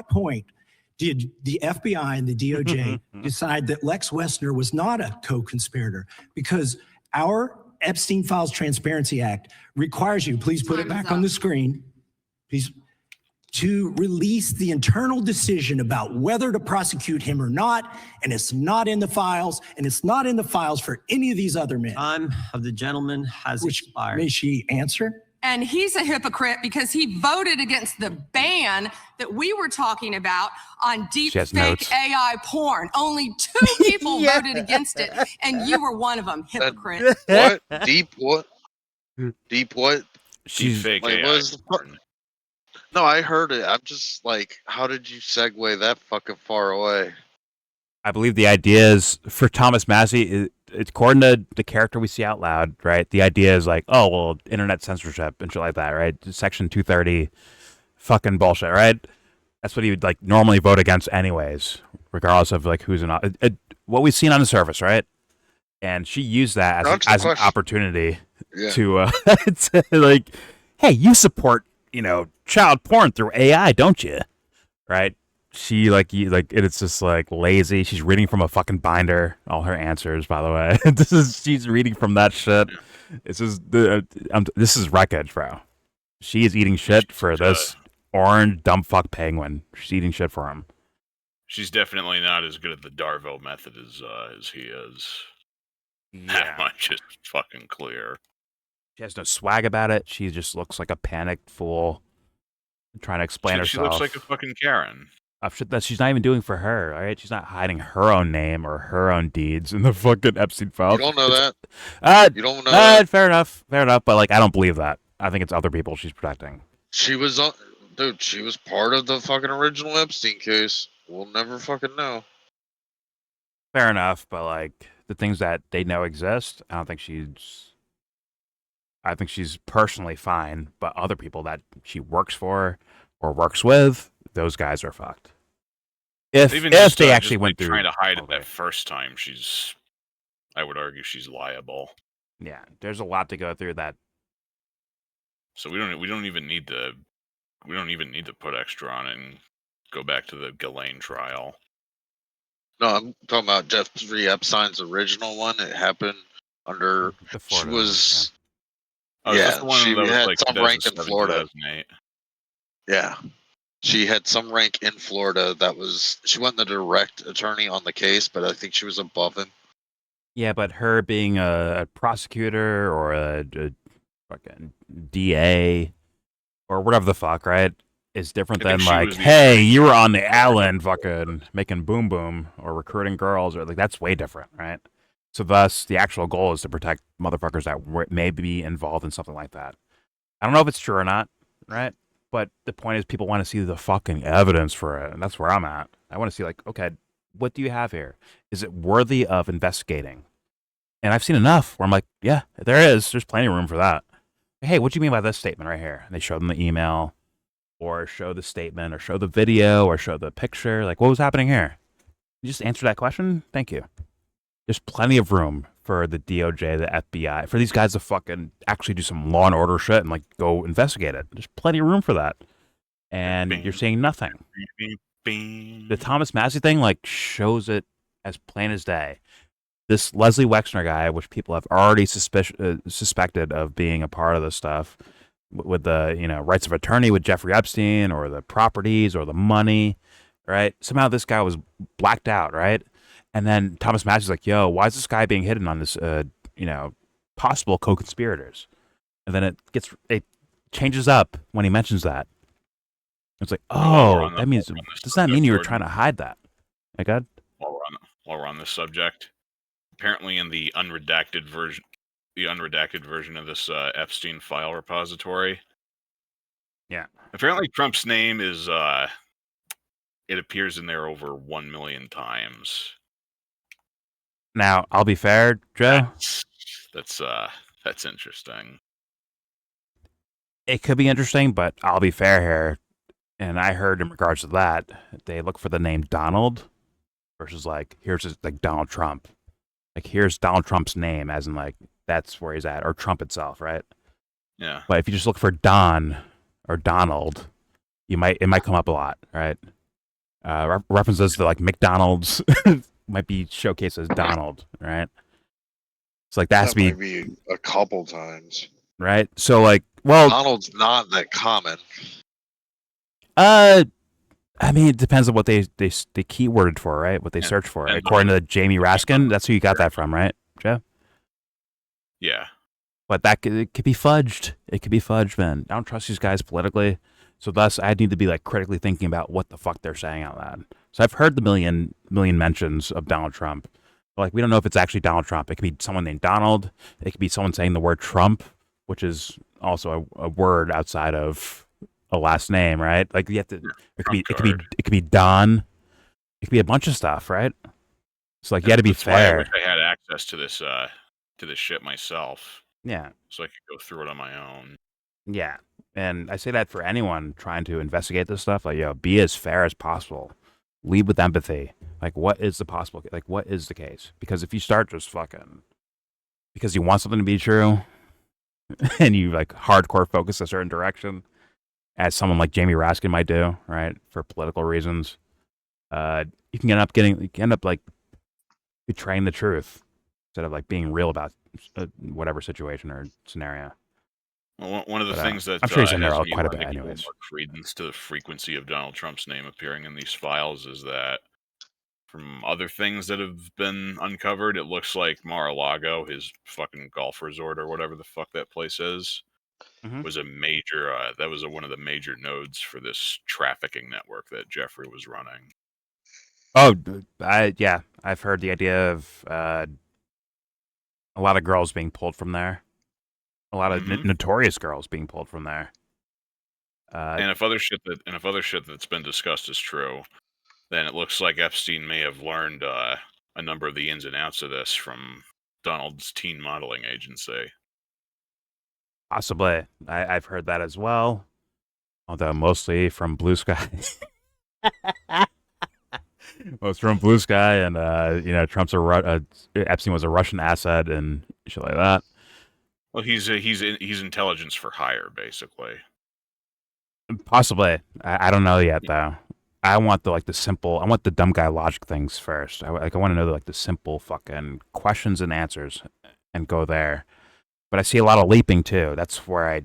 point did the FBI and the DOJ decide that Lex Wessner was not a co-conspirator? Because our Epstein Files Transparency Act requires you, please put it back on the screen, please, to release the internal decision about whether to prosecute him or not. And it's not in the files, and it's not in the files for any of these other men. Time of the gentleman has expired. May she answer? And he's a hypocrite because he voted against the ban that we were talking about on deep She has fake notes. AI porn. Only 2 people voted against it, and you were one of them, hypocrite. What? Deep what? Deep what? She's fake Like, AI. what is the No, I heard it. I'm just like, how did you segue that fucking far away? I believe the idea is for Thomas Massey. It's according to the character we see out loud, right? The idea is like, oh well, internet censorship and shit like that, right? Section 230, fucking bullshit, right? That's what he would like normally vote against, anyways, regardless of like who's in. What we've seen on the surface, right? And she used that as an opportunity to like, hey, you support child porn through AI, don't you? Right? She it's just like lazy. She's reading from a fucking binder. All her answers, by the way. She's reading from that shit. This is wreckage, bro. She is eating shit for this orange dumb fuck penguin. She's eating shit for him. She's definitely not as good at the Darvo method as he is. That much is fucking clear. She has no swag about it. She just looks like a panicked fool trying to explain herself. She looks like a fucking Karen. Shit that she's not even doing for her, all right? She's not hiding her own name or her own deeds in the fucking Epstein files. You don't know that. You don't know that. Fair enough. But like, I don't believe that. I think it's other people she's protecting. She was dude, she was part of the fucking original Epstein case. We'll never fucking know. Fair enough, but like the things that they know exist, I think she's personally fine, but other people that she works for or works with, those guys are fucked. If they actually went through trying to hide it that first time, I would argue she's liable. Yeah, there's a lot to go through that. So we don't even need to put extra on it and go back to the Ghislaine trial. No, I'm talking about Jeffrey Epstein's original one. It happened under. She was. Oh, yeah, that's the one she that was had like some rank in 2007, Florida. 2008. Yeah, she had some rank in Florida. She wasn't the direct attorney on the case, but I think she was above him. Yeah, but her being a prosecutor or a fucking DA or whatever the fuck, right, is different than like, hey, you were on the island fucking making boom boom or recruiting girls, or like that's way different, right? So thus, the actual goal is to protect motherfuckers that may be involved in something like that. I don't know if it's true or not, right? But the point is, people want to see the fucking evidence for it, and that's where I'm at. I want to see, like, okay, what do you have here? Is it worthy of investigating? And I've seen enough where I'm like, yeah, there is. There's plenty of room for that. Hey, what do you mean by this statement right here? And they show them the email, or show the statement, or show the video, or show the picture. Like, what was happening here? You just answer that question? Thank you. There's plenty of room for the DOJ, the FBI, for these guys to fucking actually do some law and order shit and like go investigate it. There's plenty of room for that. And you're saying nothing. The Thomas Massey thing like shows it as plain as day. This Leslie Wexner guy, which people have already suspected of being a part of this stuff, with the rights of attorney with Jeffrey Epstein, or the properties, or the money, right? Somehow this guy was blacked out, right? And then Thomas Massey's like, yo, why is this guy being hidden on this, possible co-conspirators? And then it changes up when he mentions that. It's like, oh, that means, does that mean you were trying to hide that? My God. While we're on this subject, apparently in the unredacted version of this Epstein file repository. Yeah. Apparently Trump's name is, it appears in there over 1 million times. Now, I'll be fair, Joe. That's interesting. It could be interesting, but I'll be fair here. And I heard in regards to that, they look for the name Donald versus like, here's like Donald Trump. Like, here's Donald Trump's name, as in like, that's where he's at, or Trump itself, right? Yeah. But if you just look for Don or Donald, it might come up a lot, right? References to like McDonald's might be showcased as Donald, right? It's like that has to be might be a couple times, right? So like, well, Donald's not that common. I mean, it depends on what they keyworded for, right? What they search for. According to Jamie Raskin, that's who you got that from, right, Jeff? Yeah. But it could be fudged. It could be fudged, man. I don't trust these guys politically. So thus, I need to be like critically thinking about what the fuck they're saying out loud. So I've heard the million mentions of Donald Trump. But like, we don't know if it's actually Donald Trump. It could be someone named Donald. It could be someone saying the word Trump, which is also a word outside of a last name, right? Like, you have to. It could be Don. It could be a bunch of stuff, right? So like, you got to be fair. I wish I had access to this shit myself. Yeah. So I could go through it on my own. Yeah. And I say that for anyone trying to investigate this stuff, like, yo, be as fair as possible. Lead with empathy. Like, what is the case? Because if you start just fucking, because you want something to be true, and you like hardcore focus a certain direction, as someone like Jamie Raskin might do, right, for political reasons, you can end up like betraying the truth instead of like being real about whatever situation or scenario. Well, one of the things that I'm sure he's in there has me quite a bit, lending anyways. more credence to the frequency of Donald Trump's name appearing in these files is that from other things that have been uncovered, it looks like Mar-a-Lago, his fucking golf resort or whatever the fuck that place is, was a major. That was one of the major nodes for this trafficking network that Jeffrey was running. Oh, I've heard the idea of a lot of girls being pulled from there. A lot of notorious girls being pulled from there. And if other shit that's been discussed is true, then it looks like Epstein may have learned a number of the ins and outs of this from Donald's teen modeling agency. Possibly. I've heard that as well. Although mostly from Blue Sky. Most from Blue Sky, and Trump's Epstein was a Russian asset and shit like that. Well, he's intelligence for hire, basically. Possibly. I don't know yet, though. I want the dumb guy logic things first. I want to know the simple fucking questions and answers and go there. But I see a lot of leaping too. That's where I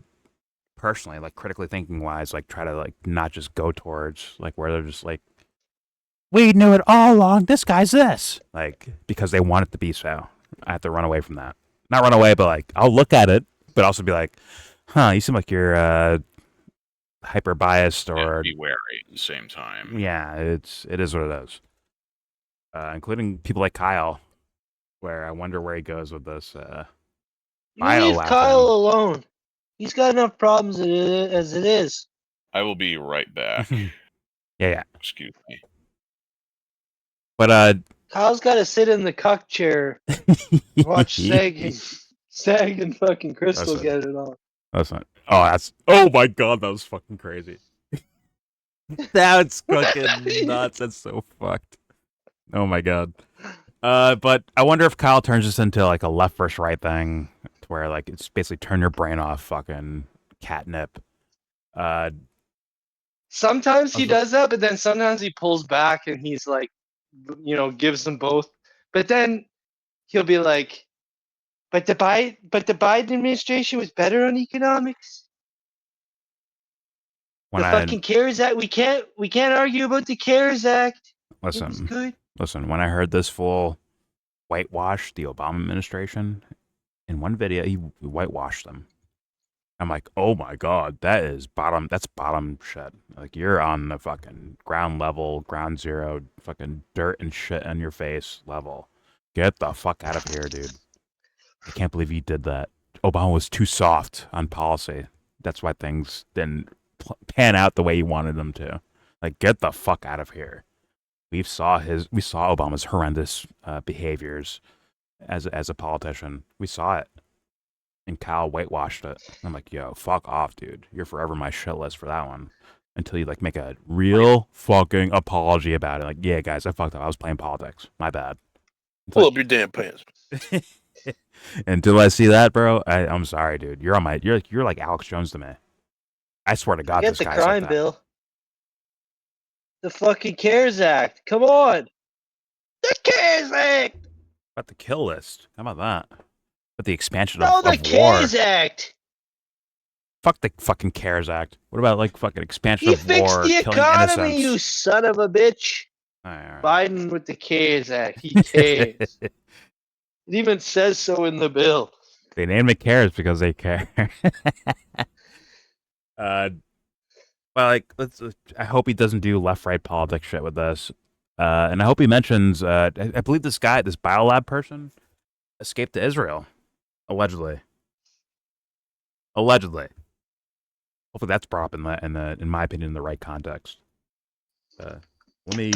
personally, like, critically thinking wise, like, try to like not just go towards like where they're just like, we knew it all along. This guy's this, like, because they want it to be so. I have to run away from that. Not run away, but like, I'll look at it, but also be like, huh, you seem like you're hyper biased, or be wary at the same time. Yeah, it is what it is. Including people like Kyle, where I wonder where he goes with this. You leave Biolab Kyle thing. alone. He's got enough problems as it is. I will be right back. Yeah. Excuse me. But Kyle's got to sit in the cuck chair, watch Sag and fucking Crystal Listen. get it on. Listen. Oh my god, that was fucking crazy. That's fucking nuts. That's so fucked. Oh my god. But I wonder if Kyle turns this into like a left versus right thing, to where like it's basically turn your brain off, fucking catnip. Sometimes he does that, but then sometimes he pulls back and he's like, gives them both. But then he'll be like, but the Biden administration was better on economics. When The fucking CARES Act, we can't argue about the CARES Act. It was good. Listen, when I heard this fool whitewash the Obama administration in one video, he whitewashed them. I'm like, oh my god, that's bottom shit. Like, you're on the fucking ground level, ground zero, fucking dirt and shit in your face level. Get the fuck out of here, dude. I can't believe he did that. Obama was too soft on policy. That's why things didn't pan out the way he wanted them to. Like, get the fuck out of here. We saw Obama's horrendous behaviors as a politician. We saw it. And Kyle whitewashed it. I'm like, yo, fuck off, dude. You're forever my shit list for that one. Until you like make a real fucking apology about it. Like, yeah, guys, I fucked up. I was playing politics. My bad. Pull up your damn pants. Until I see that, bro, I'm sorry, dude. You're like Alex Jones to me. I swear to God, Get this the guy's crime like that. bill. The fucking CARES Act. Come on. The CARES Act. About the kill list. How about that? But the expansion No, of the war. CARES Act. Fuck the fucking CARES Act. What about like fucking expansion He of fixed war, the killing economy, innocents? you son of a bitch. All right. Biden with the CARES Act. He cares. It even says so in the bill. They named it CARES because they care. Well, like, I hope he doesn't do left-right politics shit with this. And I hope he mentions, I believe this Biolab person escaped to Israel. Allegedly. Hopefully that's brought up in my opinion, in the right context. Let me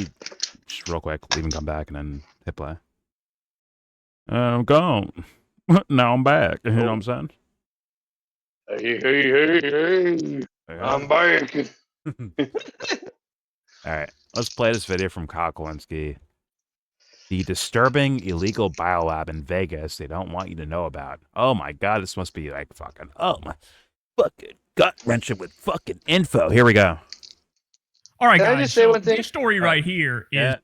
just real quick leave and come back and then hit play. I'm gone. Now I'm back. You know what I'm saying? Hey. I'm back. All right, let's play this video from Kyle Kulinski. The disturbing illegal biolab in Vegas they don't want you to know about. Oh my god, this must be like fucking, oh my fucking gut-wrenching with fucking info. Here we go. All right, Can guys, I just say one thing? This story right here is...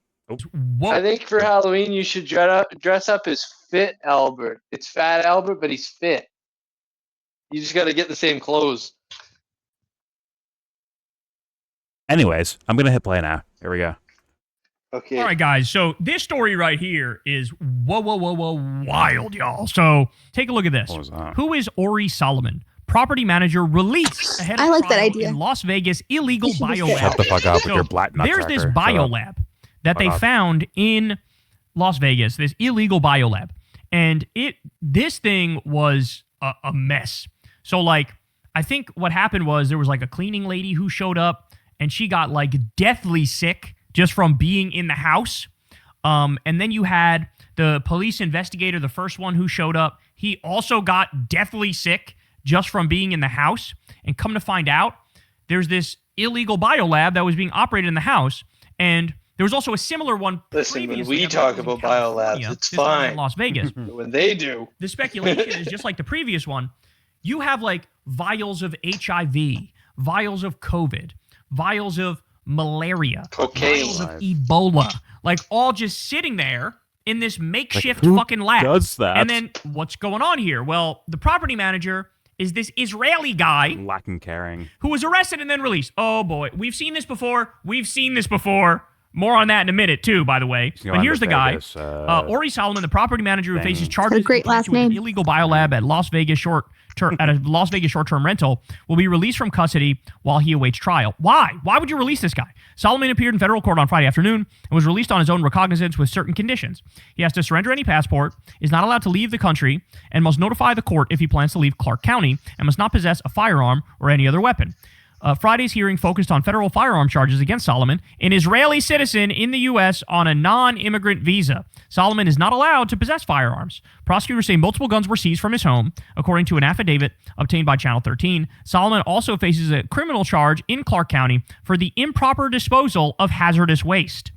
I think for Halloween you should dress up as Fit Albert. It's Fat Albert, but he's fit. You just got to get the same clothes. Anyways, I'm going to hit play now. Here we go. Okay. All right, guys. So this story right here is whoa, wild, y'all. So take a look at this. What was that? Who is Ori Solomon? Property manager released ahead of I like that trial idea. in Las Vegas illegal biolab. Shut the fuck up with your black nutcracker. There's this Shut up. biolab that they Fuck off. found in Las Vegas, this illegal biolab. And this thing was a mess. So, like, I think what happened was there was, like, a cleaning lady who showed up, and she got, like, deathly sick just from being in the house. And then you had the police investigator, the first one who showed up. He also got deathly sick just from being in the house. And come to find out, there's this illegal biolab that was being operated in the house. And there was also a similar one Listen, when previously. we talk about biolabs, it's this one fine. in Las Vegas. When they do. The speculation is just like the previous one. You have like vials of HIV, vials of COVID, vials of malaria, cocaine, vials of Ebola, like all just sitting there in this makeshift who fucking lab. does that? And then what's going on here? Well, the property manager is this Israeli guy Lacking caring. who was arrested and then released. Oh boy, we've seen this before. More on that in a minute, too, by the way. He's going But here's to the guy. Vegas, Ori Solomon, the property manager who thing. faces charges great in last connection with an name. illegal biolab at Las Vegas short-term rental, will be released from custody while he awaits trial. Why? Why would you release this guy? Solomon appeared in federal court on Friday afternoon and was released on his own recognizance with certain conditions. He has to surrender any passport, is not allowed to leave the country, and must notify the court if he plans to leave Clark County, and must not possess a firearm or any other weapon. Friday's hearing focused on federal firearm charges against Solomon, an Israeli citizen in the U.S. on a non-immigrant visa. Solomon is not allowed to possess firearms. Prosecutors say multiple guns were seized from his home, according to an affidavit obtained by Channel 13. Solomon also faces a criminal charge in Clark County for the improper disposal of hazardous waste.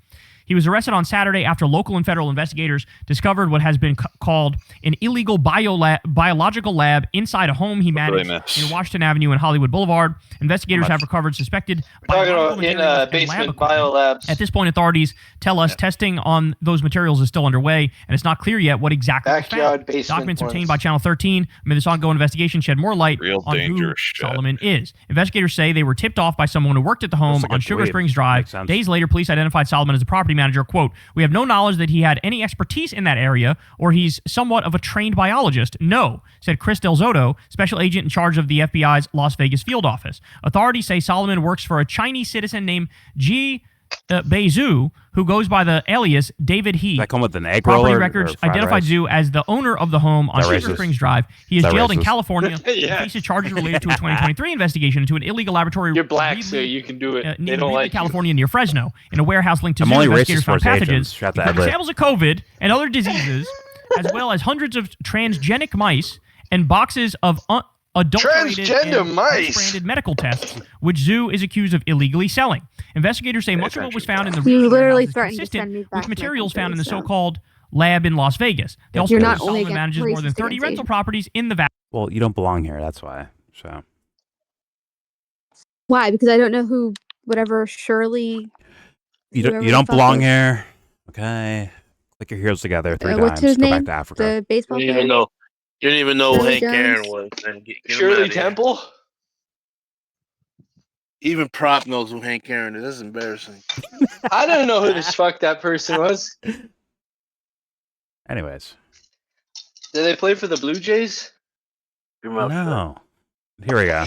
He was arrested on Saturday after local and federal investigators discovered what has been called an illegal biological lab inside a home he managed near Washington Avenue and Hollywood Boulevard. Investigators have recovered suspected biological materials and basement biolabs. At this point, authorities tell us testing on those materials is still underway, and it's not clear yet what exactly was found. Documents obtained by Channel 13 amid this ongoing investigation shed more light on who Solomon is. Investigators say they were tipped off by someone who worked at the home on Sugar Springs Drive. Days later, police identified Solomon as the property manager. Quote, "We have no knowledge that he had any expertise in that area or he's somewhat of a trained biologist. No," said Chris Del Zotto, special agent in charge of the FBI's Las Vegas field office. Authorities say Solomon works for a Chinese citizen named Ji Beizu, who goes by the alias David He. That come with an egg Property roll records or fried identified rice? Zhu as the owner of the home on That Sugar racist? Springs Drive. He is That jailed in racist? California Yeah. and faces charges related to a 2023 investigation into an illegal laboratory. You're black, so you can do it. They don't like California near Fresno. In a warehouse linked to I'm Zoo, only investigators racist found towards pathogens, Asians. Shout out to including Ed Lee. samples of COVID and other diseases, as well as hundreds of transgenic mice and boxes of adulterated Transgender and mice. branded medical tests, which Zoo is accused of illegally selling. Investigators say much of what was found in the You literally warehouse is threatened to consistent send me back with my materials found in the country, so. so-called lab in Las Vegas. They also You're say not only Solomon manages more than racist 30 against rental Asians. properties in the valley. Well, you don't belong here. That's why. So Why? Because I don't know who, whatever Shirley. you whoever don't the fuck belong is. here. Okay, click your heels together 3 What's times. his Go name? back to Africa. The baseball You player. didn't even know who Shirley Hank Aaron Jones? was. Man. Get him Shirley outta here. Temple. Even Prop knows who Hank Aaron is. That's embarrassing. I don't know who the fuck that person was. Anyways, Did they play for the Blue Jays? no. Here we go.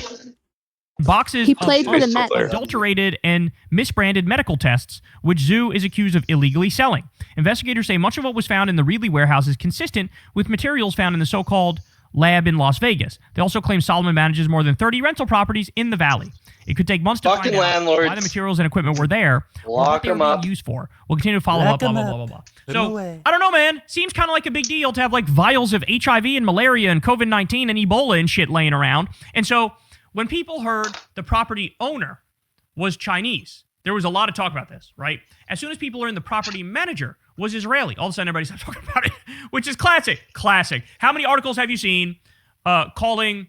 Boxes He played for the Mets. adulterated and misbranded medical tests, which Zoo is accused of illegally selling. Investigators say much of what was found in the Reedley warehouse is consistent with materials found in the so-called lab in Las Vegas. They also claim Solomon manages more than 30 rental properties in the valley. It could take months to Fucking find out landlords. why the materials and equipment were there or Lock what they were 'em being up. used for. We'll continue to follow Lock up, blah, 'em blah, up. blah, blah, blah. Put 'em So, away. I don't know, man. Seems kind of like a big deal to have like vials of HIV and malaria and COVID-19 and Ebola and shit laying around. And so when people heard the property owner was Chinese, there was a lot of talk about this, right? As soon as people learned the property manager was Israeli, all of a sudden everybody started talking about it, which is classic. Classic. How many articles have you seen calling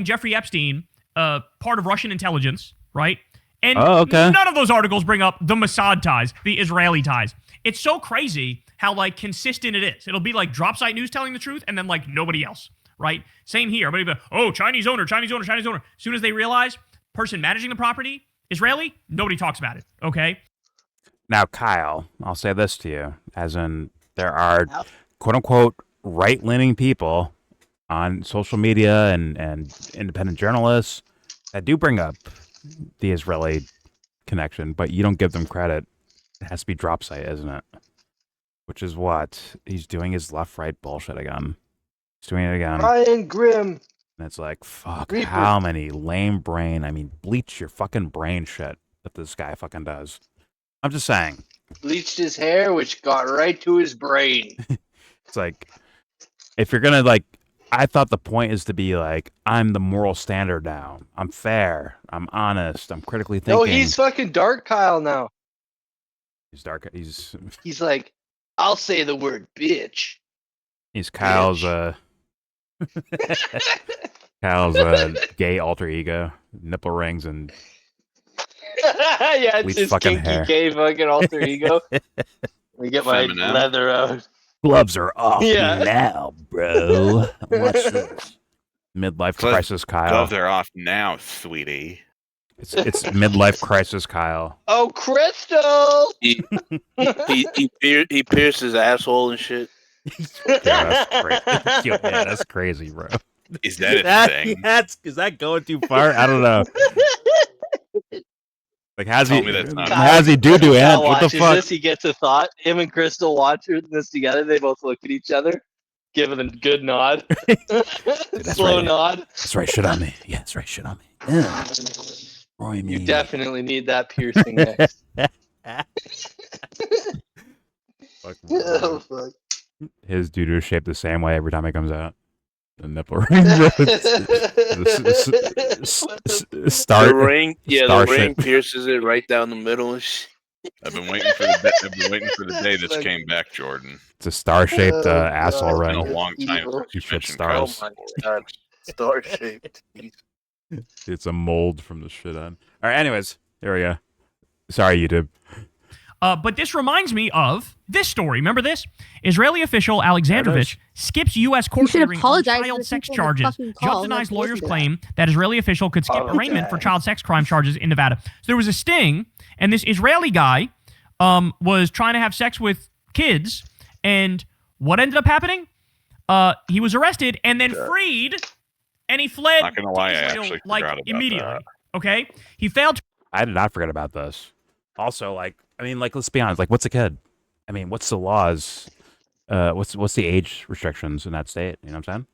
Jeffrey Epstein part of Russian intelligence, right? And none of those articles bring up the Mossad ties, the Israeli ties. It's so crazy how like consistent it is. It'll be like drop site news telling the truth and then like nobody else, right? Same here. Everybody be, oh, Chinese owner, Chinese owner, Chinese owner. As soon as they realize person managing the property, Israeli, nobody talks about it, okay? Now, Kyle, I'll say this to you, as in there are quote-unquote right-leaning people on social media and independent journalists that do bring up the Israeli connection, but you don't give them credit. It has to be drop site, isn't it? Which is what? He's doing his left-right bullshit again. He's doing it again. Ryan Grimm. And it's like, fuck, Reaper. how many lame brain, I mean, bleach your fucking brain shit that this guy fucking does. I'm just saying. Bleached his hair, which got right to his brain. It's like, if you're gonna like, I thought the point is to be like, I'm the moral standard now. I'm fair. I'm honest. I'm critically thinking. No, he's fucking Dark Kyle now. He's dark. He's like, I'll say the word bitch. Kyle's Kyle's gay alter ego, nipple rings and yeah, it's bleach his fucking kinky hair. gay fucking alter ego. We get my Feminine. leather out. Gloves are off Yeah. now, bro. Watch this. Midlife crisis, Kyle. Gloves are off now, sweetie. It's midlife crisis, Kyle. Oh, Crystal! He pierced his asshole and shit. Yeah, that's crazy, bro. Is that a thing? Is that going too far? I don't know. Like, has Tell he me that's not- has he do and what the fuck? This, he gets a thought. Him and Crystal watching this together. They both look at each other, give it a good nod. Slow right. nod. That's right, shit on me. Yeah, that's right, shit on me. Yeah. Roy me. You definitely need that piercing next. Fuck, Oh, fuck. his doo-doo is shaped the same way every time it comes out. The nipple ring. The ring pierces it right down the middle and shit. I've been waiting for the day this came back, Jordan. It's a star-shaped asshole It's ring. been a long time since you Shaped mentioned stars. Oh my god, star shaped. It's a mold from the shit on. All right, anyways, here we go. Sorry, YouTube. But this reminds me of this story. Remember this? Israeli official Alexandrovich skips U.S. court should hearing on apologize to child the sex people that charges. fucking call, Judge denies not lawyers' listen to claim that Israeli official could skip arraignment for child sex crime charges in Nevada. So there was a sting, and this Israeli guy was trying to have sex with kids, and what ended up happening? He was arrested and then freed, and he fled. Not gonna lie, I Israel, actually like forgot about immediately. that. Okay, he failed to. I did not forget about this. Also, like, I mean, like, let's be honest. Like, what's a kid? I mean, what's the laws? What's the age restrictions in that state? You know what I'm saying?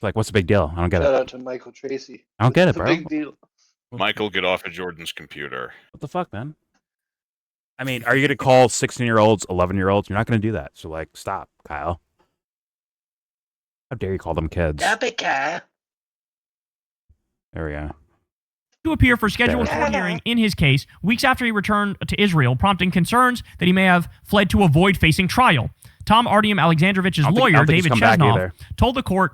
Like, what's the big deal? I don't get Shout it. out to Michael Tracy. I don't get it, It's a bro. big deal. Michael, get off of Jordan's computer. What the fuck, man? I mean, are you gonna call 16-year-olds 11-year-olds? You're not gonna do that. So, like, stop, Kyle. How dare you call them kids? Stop it, Kyle. There we go. To appear for scheduled court hearing in his case weeks after he returned to Israel, prompting concerns that he may have fled to avoid facing trial. Tom Artyom Alexandrovich's lawyer, David Chesnov, told the court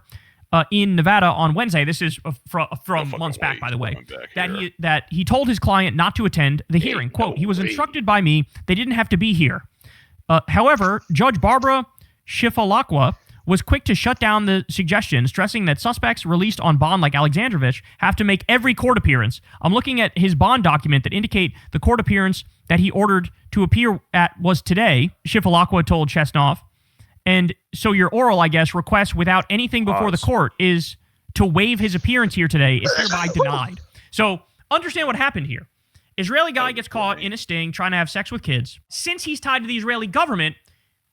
in Nevada on Wednesday, this is from months back, by the way, that he told his client not to attend the hearing. Quote, he was instructed by me, they didn't have to be here. However, Judge Barbara Shifalakwa was quick to shut down the suggestion, stressing that suspects released on bond like Alexandrovich have to make every court appearance. I'm looking at his bond document that indicate the court appearance that he ordered to appear at was today, Shifalakwa told Chesnov. And so your oral, I guess, request without anything before the court is to waive his appearance here today is hereby denied. So understand what happened here. Israeli guy gets caught in a sting trying to have sex with kids. Since he's tied to the Israeli government,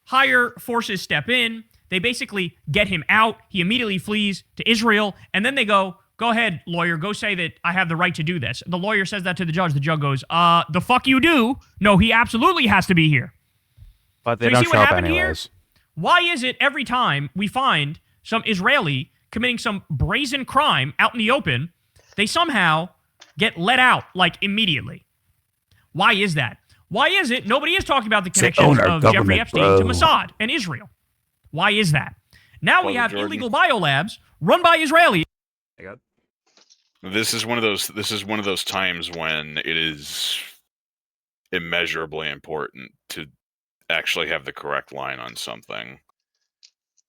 higher forces step in. They basically get him out. He immediately flees to Israel. And then they go ahead, lawyer, go say that I have the right to do this. The lawyer says that to the judge. The judge goes, the fuck you do? No, he absolutely has to be here. But they So you don't see show what up happened anyways. here? Why is it every time we find some Israeli committing some brazen crime out in the open, they somehow get let out, like, immediately? Why is that? Why is it nobody is talking about the connections of Jeffrey Epstein to Mossad and Israel? Why is that? Now we have illegal biolabs run by Israelis. This is one of those times when it is immeasurably important to actually have the correct line on something.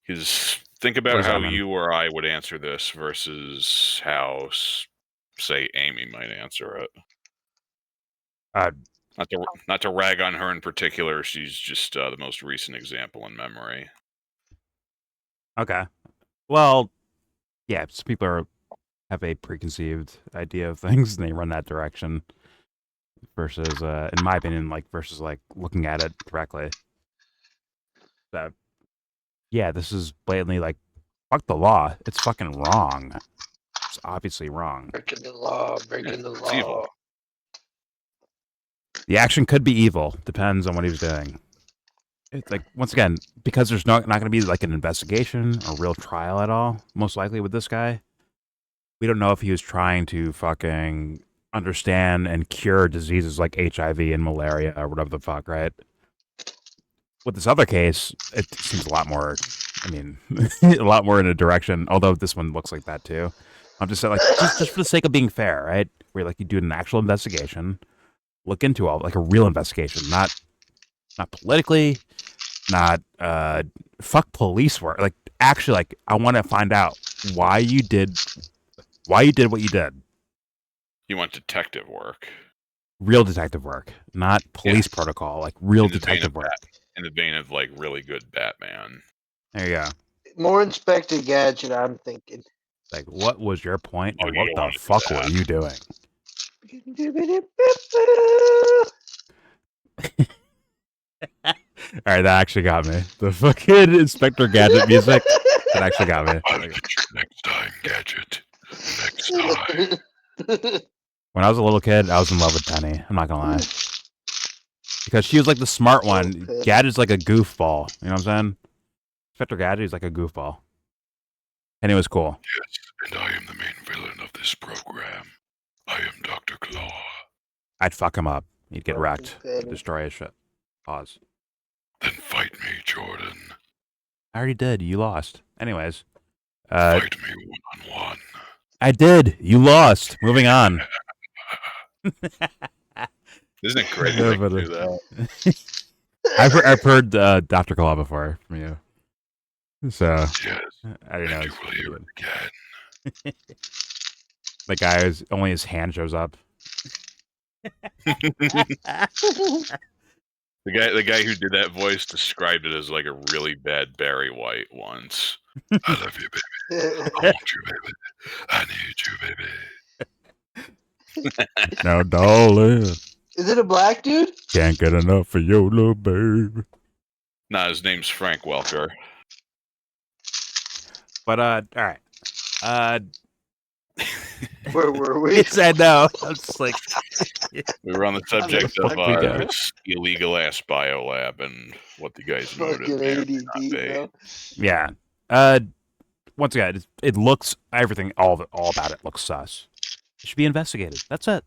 Because think about how you or I would answer this versus how, say, Amy might answer it. Not to rag on her in particular, she's just the most recent example in memory. Okay. Well, yeah, some people have a preconceived idea of things and they run that direction versus, in my opinion, versus looking at it directly. So, yeah, this is blatantly fuck the law. It's fucking wrong. It's obviously wrong. Breaking the law, breaking the law. It's evil. The action could be evil. Depends on what he was doing. It's once again, because there's not going to be an investigation or real trial at all, most likely with this guy. We don't know if he was trying to fucking understand and cure diseases like HIV and malaria or whatever the fuck, right? With this other case, it seems a lot more, a lot more in a direction, although this one looks like that too. I'm just saying, just for the sake of being fair, right? Where you do an actual investigation, look into all, a real investigation, not politically, not fuck police work. Actually, I want to find out why you did what you did. You want detective work. Real detective work, not police protocol, like real detective work. In the vein of like really good Batman. There you go. More Inspector Gadget, I'm thinking. Like, what was your point, and you what don't the wanna do fuck that. were you doing? All right, that actually got me. The fucking Inspector Gadget music, that actually got me. Next time, Gadget. Next time. When I was a little kid, I was in love with Penny. I'm not gonna lie, because she was like the smart one. Gadget's like a goofball. You know what I'm saying? Inspector Gadget is like a goofball. Penny was cool. Yes, and I am the main villain of this program. I am Dr. Claw. I'd fuck him up. He'd get wrecked. I'd destroy his shit. Pause. Then fight me, Jordan. I already did. You lost. Anyways. Fight me one-on-one. I did. You lost. Moving on. Isn't it great that they can do that? I've heard Dr. Claw before from you. So, yes, I didn't know. You will hear it again. The guy is only his hand shows up. The guy who did that voice described it as like a really bad Barry White once. I love you, baby. I want you, baby. I need you, baby. Now, darling. Is it a black dude? Can't get enough of your little baby. Nah, his name's Frank Welker. But, all right. Where were we? Yes, I know. I'm just like... We were on the subject of go. this illegal ass biolab and what the guy's motive may or may not be. Yeah. Once again, it looks everything all about it looks sus. It should be investigated. That's it.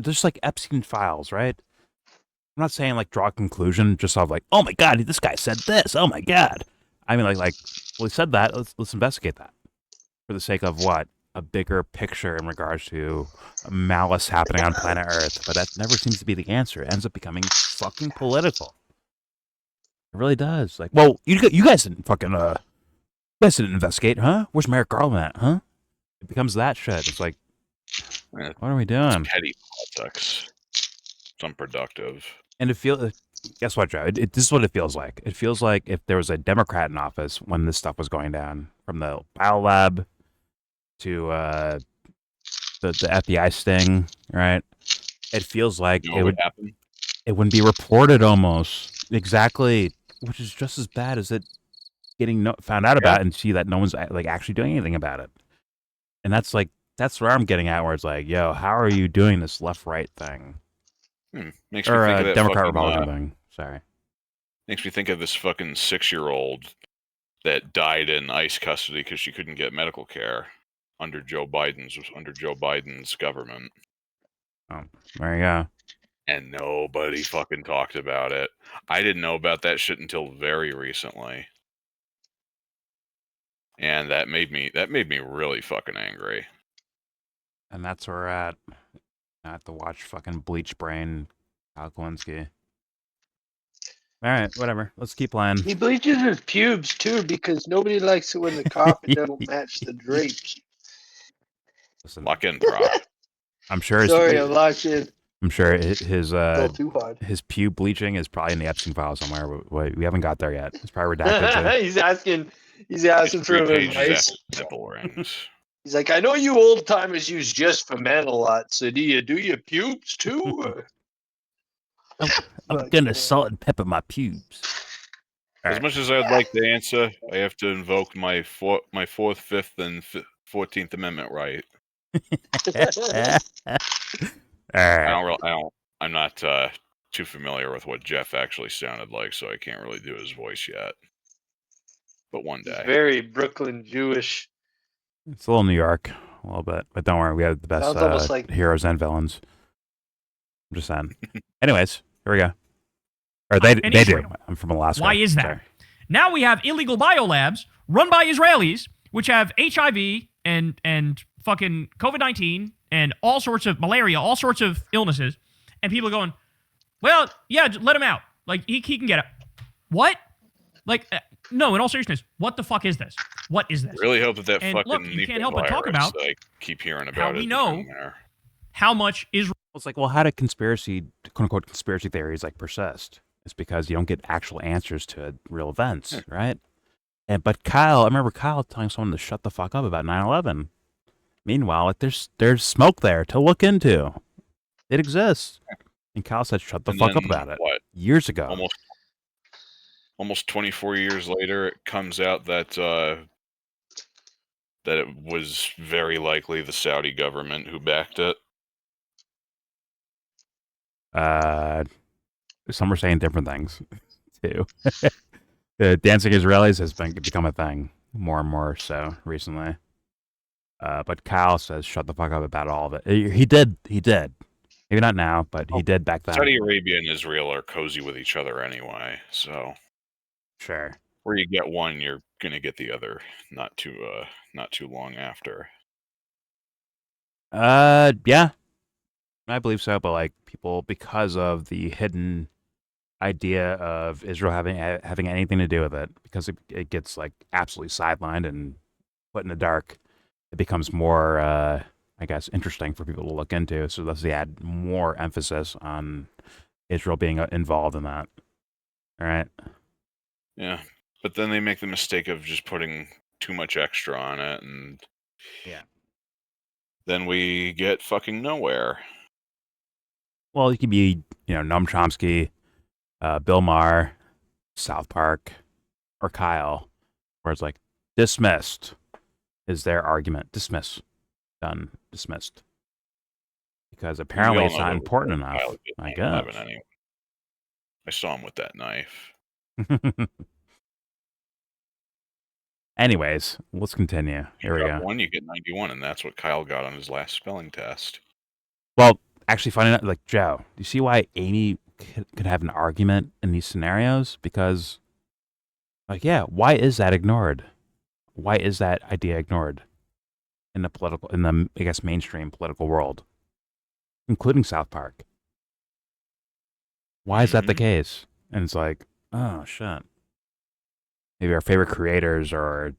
Just like Epstein files, right? I'm not saying like draw a conclusion just off like, oh my god, this guy said this. Oh my god. I mean like well, he said that. Let's investigate that for the sake of what? A bigger picture in regards to malice happening on planet Earth. But that never seems to be the answer. It ends up becoming fucking political. It really does. Like, well, you guys didn't fucking you guys didn't investigate, huh? Where's Merrick Garland at, huh? It becomes that shit. It's like, what are we doing? It's petty politics. It's unproductive. And it feels. Guess what, Joe? This is what it feels like. It feels like if there was a Democrat in office when this stuff was going down, from the Biolab to the FBI sting, right? It feels like it would happen. It wouldn't be reported almost exactly, which is just as bad as it getting found out about and see that no one's like actually doing anything about it. And that's where I'm getting at, where it's like, yo, how are you doing this left-right thing? Makes me think of that Democrat fucking, Republican thing. Sorry. Makes me think of this fucking 6-year-old that died in ICE custody because she couldn't get medical care under Joe Biden's government. Oh, there you go. And nobody fucking talked about it. I didn't know about that shit until very recently. And that made me really fucking angry. And that's where we're at. I have to watch fucking Bleach Brain, Kulinski. All right, whatever. Let's keep playing. He bleaches his pubes too because nobody likes it when the carpet doesn't match the drapes. Listen, lock in, Brock. I'm sure. Sorry, I'm locked in. I'm sure his too hard. His pube bleaching is probably in the Epstein file somewhere. But we haven't got there yet. It's probably redacted. He's asking for advice. Nipple rings. He's like, I know you old timers use just for men a lot. So do you do your pubes too? I'm gonna salt and pepper my pubes. As much as I'd like to answer, I have to invoke my fourth, fifth, and 14th Amendment right. I'm not too familiar with what Jeff actually sounded like, so I can't really do his voice yet. But one day. Very Brooklyn Jewish. It's a little New York, a little bit, but don't worry, we have the best heroes and villains. I'm just saying. Anyways, here we go. Or they do. I'm from Alaska. Why is that? Sorry. Now we have illegal biolabs run by Israelis, which have HIV and fucking COVID-19 and all sorts of malaria, all sorts of illnesses, and people are going, well, yeah, let him out. Like, he can get it. What? Like, no, in all seriousness, what the fuck is this? What is this? Really hope that And fucking look, you can't Nipah help but talk virus, about I keep hearing how about we it. know how much Israel. It's like, well, how do quote unquote conspiracy theories like persist? It's because you don't get actual answers to real events, right? But Kyle, I remember Kyle telling someone to shut the fuck up about 9/11. Meanwhile, like there's smoke there to look into. It exists. And Kyle said, "Shut the fuck up about it." What? Years ago. Almost 24 years later, it comes out that that it was very likely the Saudi government who backed it. Some are saying different things too. Dancing Israelis has become a thing more and more so recently. But Kyle says, "Shut the fuck up about all of it." He did. Maybe not now, but he did back then. Saudi Arabia and Israel are cozy with each other anyway, so sure. Where you get one, you're gonna get the other. Not too long after. Yeah, I believe so. But like people, because of the hidden idea of Israel having anything to do with it, because it gets like absolutely sidelined and put in the dark, it becomes more, I guess, interesting for people to look into. So thus they add more emphasis on Israel being involved in that. All right. Yeah, but then they make the mistake of just putting too much extra on it, and then we get fucking nowhere. Well, it could be, Noam Chomsky, Bill Maher, South Park, or Kyle, where it's like, dismissed is their argument. Dismiss. Done. Dismissed. Because apparently it's not important enough, I guess. Anyway. I saw him with that knife. Anyways, let's continue. Here we go. One, you get 91, and that's what Kyle got on his last spelling test. Well, actually, funny enough, like Joe, do you see why Amy could have an argument in these scenarios? Because, like, yeah, why is that ignored? Why is that idea ignored in the I guess mainstream political world, including South Park? Why is that the case? And it's like, oh shit. Maybe our favorite creators or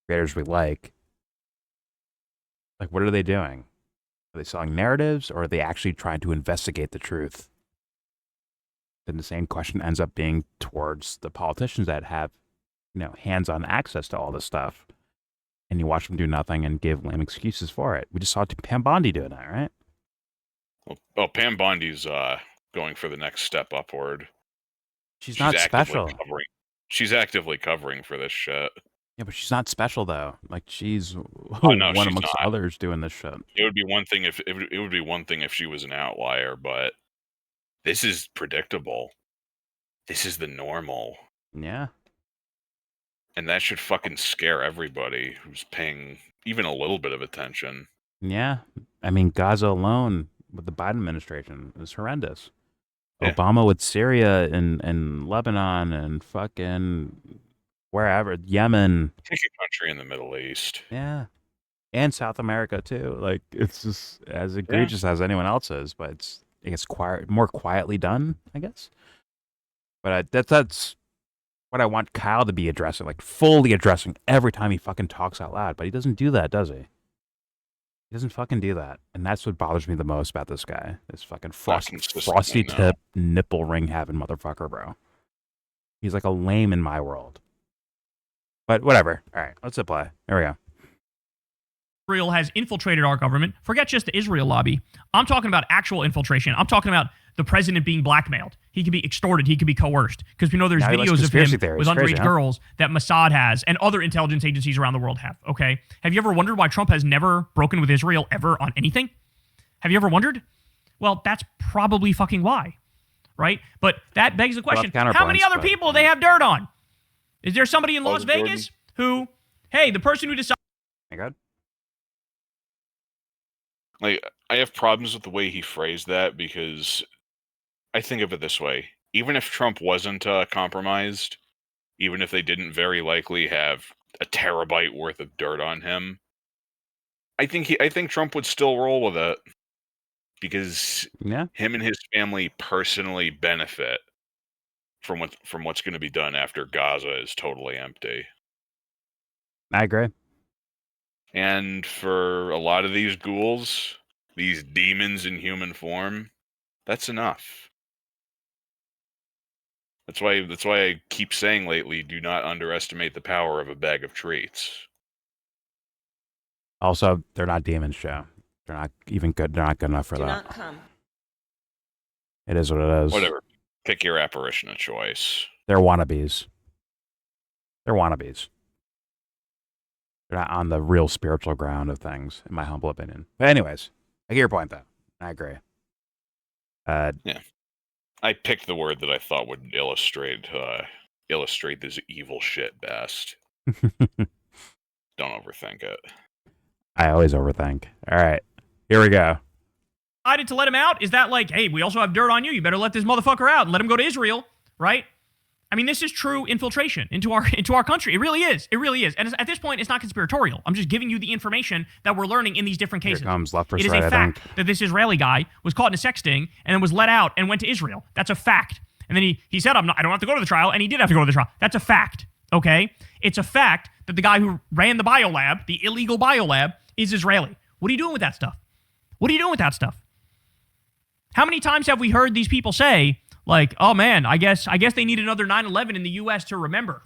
creators we like, what are they doing? Are they selling narratives, or are they actually trying to investigate the truth? Then the same question ends up being towards the politicians that have, hands-on access to all this stuff. And you watch them do nothing and give lame excuses for it. We just saw Pam Bondi doing that, right? Well, Pam Bondi's going for the next step upward. She's not special. She's actively covering for this shit. Yeah, but she's not special though. Like she's one amongst others doing this shit. It would be one thing if she was an outlier, but this is predictable. This is the normal. Yeah. And that should fucking scare everybody who's paying even a little bit of attention. Yeah. I mean, Gaza alone with the Biden administration is horrendous. Yeah. Obama with Syria and Lebanon and fucking wherever, Yemen. Pick a country in the Middle East. Yeah. And South America too. Like it's just as egregious as anyone else's, but it's more quietly done, I guess. But that's what I want Kyle to be addressing, like fully addressing every time he fucking talks out loud. But he doesn't do that, does he? He doesn't fucking do that. And that's what bothers me the most about this guy. This fucking frosty tip, nipple ring having motherfucker, bro. He's like a lame in my world. But whatever. All right, let's hit play. There we go. Israel has infiltrated our government. Forget just the Israel lobby. I'm talking about actual infiltration. I'm talking about the president being blackmailed. He could be extorted. He could be coerced. Because we know there's videos of him with underage girls that Mossad has and other intelligence agencies around the world have. Okay? Have you ever wondered why Trump has never broken with Israel ever on anything? Have you ever wondered? Well, that's probably fucking why. Right? But that begs the question, how many other people do they have dirt on? Is there somebody in Las Vegas who, hey, the person who decided... My God. Like, I have problems with the way he phrased that because I think of it this way. Even if Trump wasn't compromised, even if they didn't very likely have a terabyte worth of dirt on him, I think Trump would still roll with it because him and his family personally benefit from what's going to be done after Gaza is totally empty. I agree. And for a lot of these ghouls, these demons in human form, that's enough. That's why I keep saying lately, do not underestimate the power of a bag of treats. Also, they're not demons, Joe. They're not even good. They're not good enough for Do that. not come. It is what it is. Whatever. Pick your apparition of choice. They're wannabes. They're wannabes. They're not on the real spiritual ground of things, in my humble opinion. But anyways, I get your point, though. I agree. Yeah. I picked the word that I thought would illustrate this evil shit best. Don't overthink it. I always overthink. All right. Here we go. Decided to let him out? Is that like, hey, we also have dirt on you. You better let this motherfucker out and let him go to Israel, right? I mean, this is true infiltration into our country. It really is. It really is. And at this point, it's not conspiratorial. I'm just giving you the information that we're learning in these different cases. Here comes left It is right, a fact that this Israeli guy was caught in a sex sting and then was let out and went to Israel. That's a fact. And then he said, I don't have to go to the trial, and he did have to go to the trial. That's a fact, okay? It's a fact that the guy who ran the biolab, the illegal biolab, is Israeli. What are you doing with that stuff? What are you doing with that stuff? How many times have we heard these people say, like, oh man, I guess they need another 9/11 in the U.S. to remember,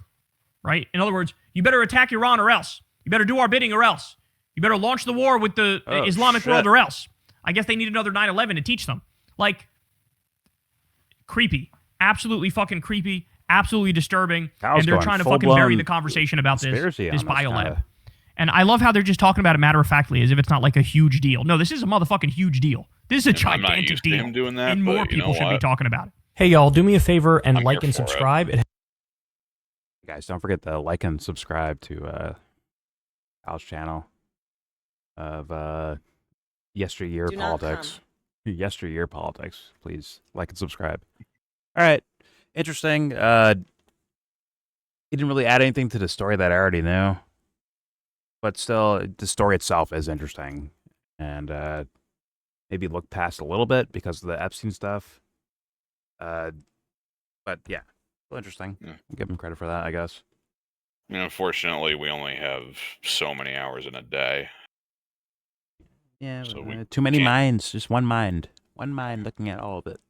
right? In other words, you better attack Iran or else. You better do our bidding or else. You better launch the war with the Islamic world or else. I guess they need another 9/11 to teach them. Like, creepy. Absolutely fucking creepy. Absolutely disturbing. And they're trying to fucking bury the conversation about this biolab. And I love how they're just talking about it matter-of-factly as if it's not like a huge deal. No, this is a motherfucking huge deal. This is a gigantic deal. Him doing that, and more people should be talking about it. Hey, y'all, do me a favor and like and subscribe. Guys, don't forget to like and subscribe to Al's channel of Yesteryear Do not Politics. Yesteryear Politics. Please like and subscribe. All right. Interesting. He didn't really add anything to the story that I already knew. But still, the story itself is interesting. And maybe look past a little bit because of the Epstein stuff. But yeah, still interesting. Yeah. I'll give him credit for that, I guess. Unfortunately, we only have so many hours in a day. Yeah, so too many minds. Just one mind. One mind looking at all of it.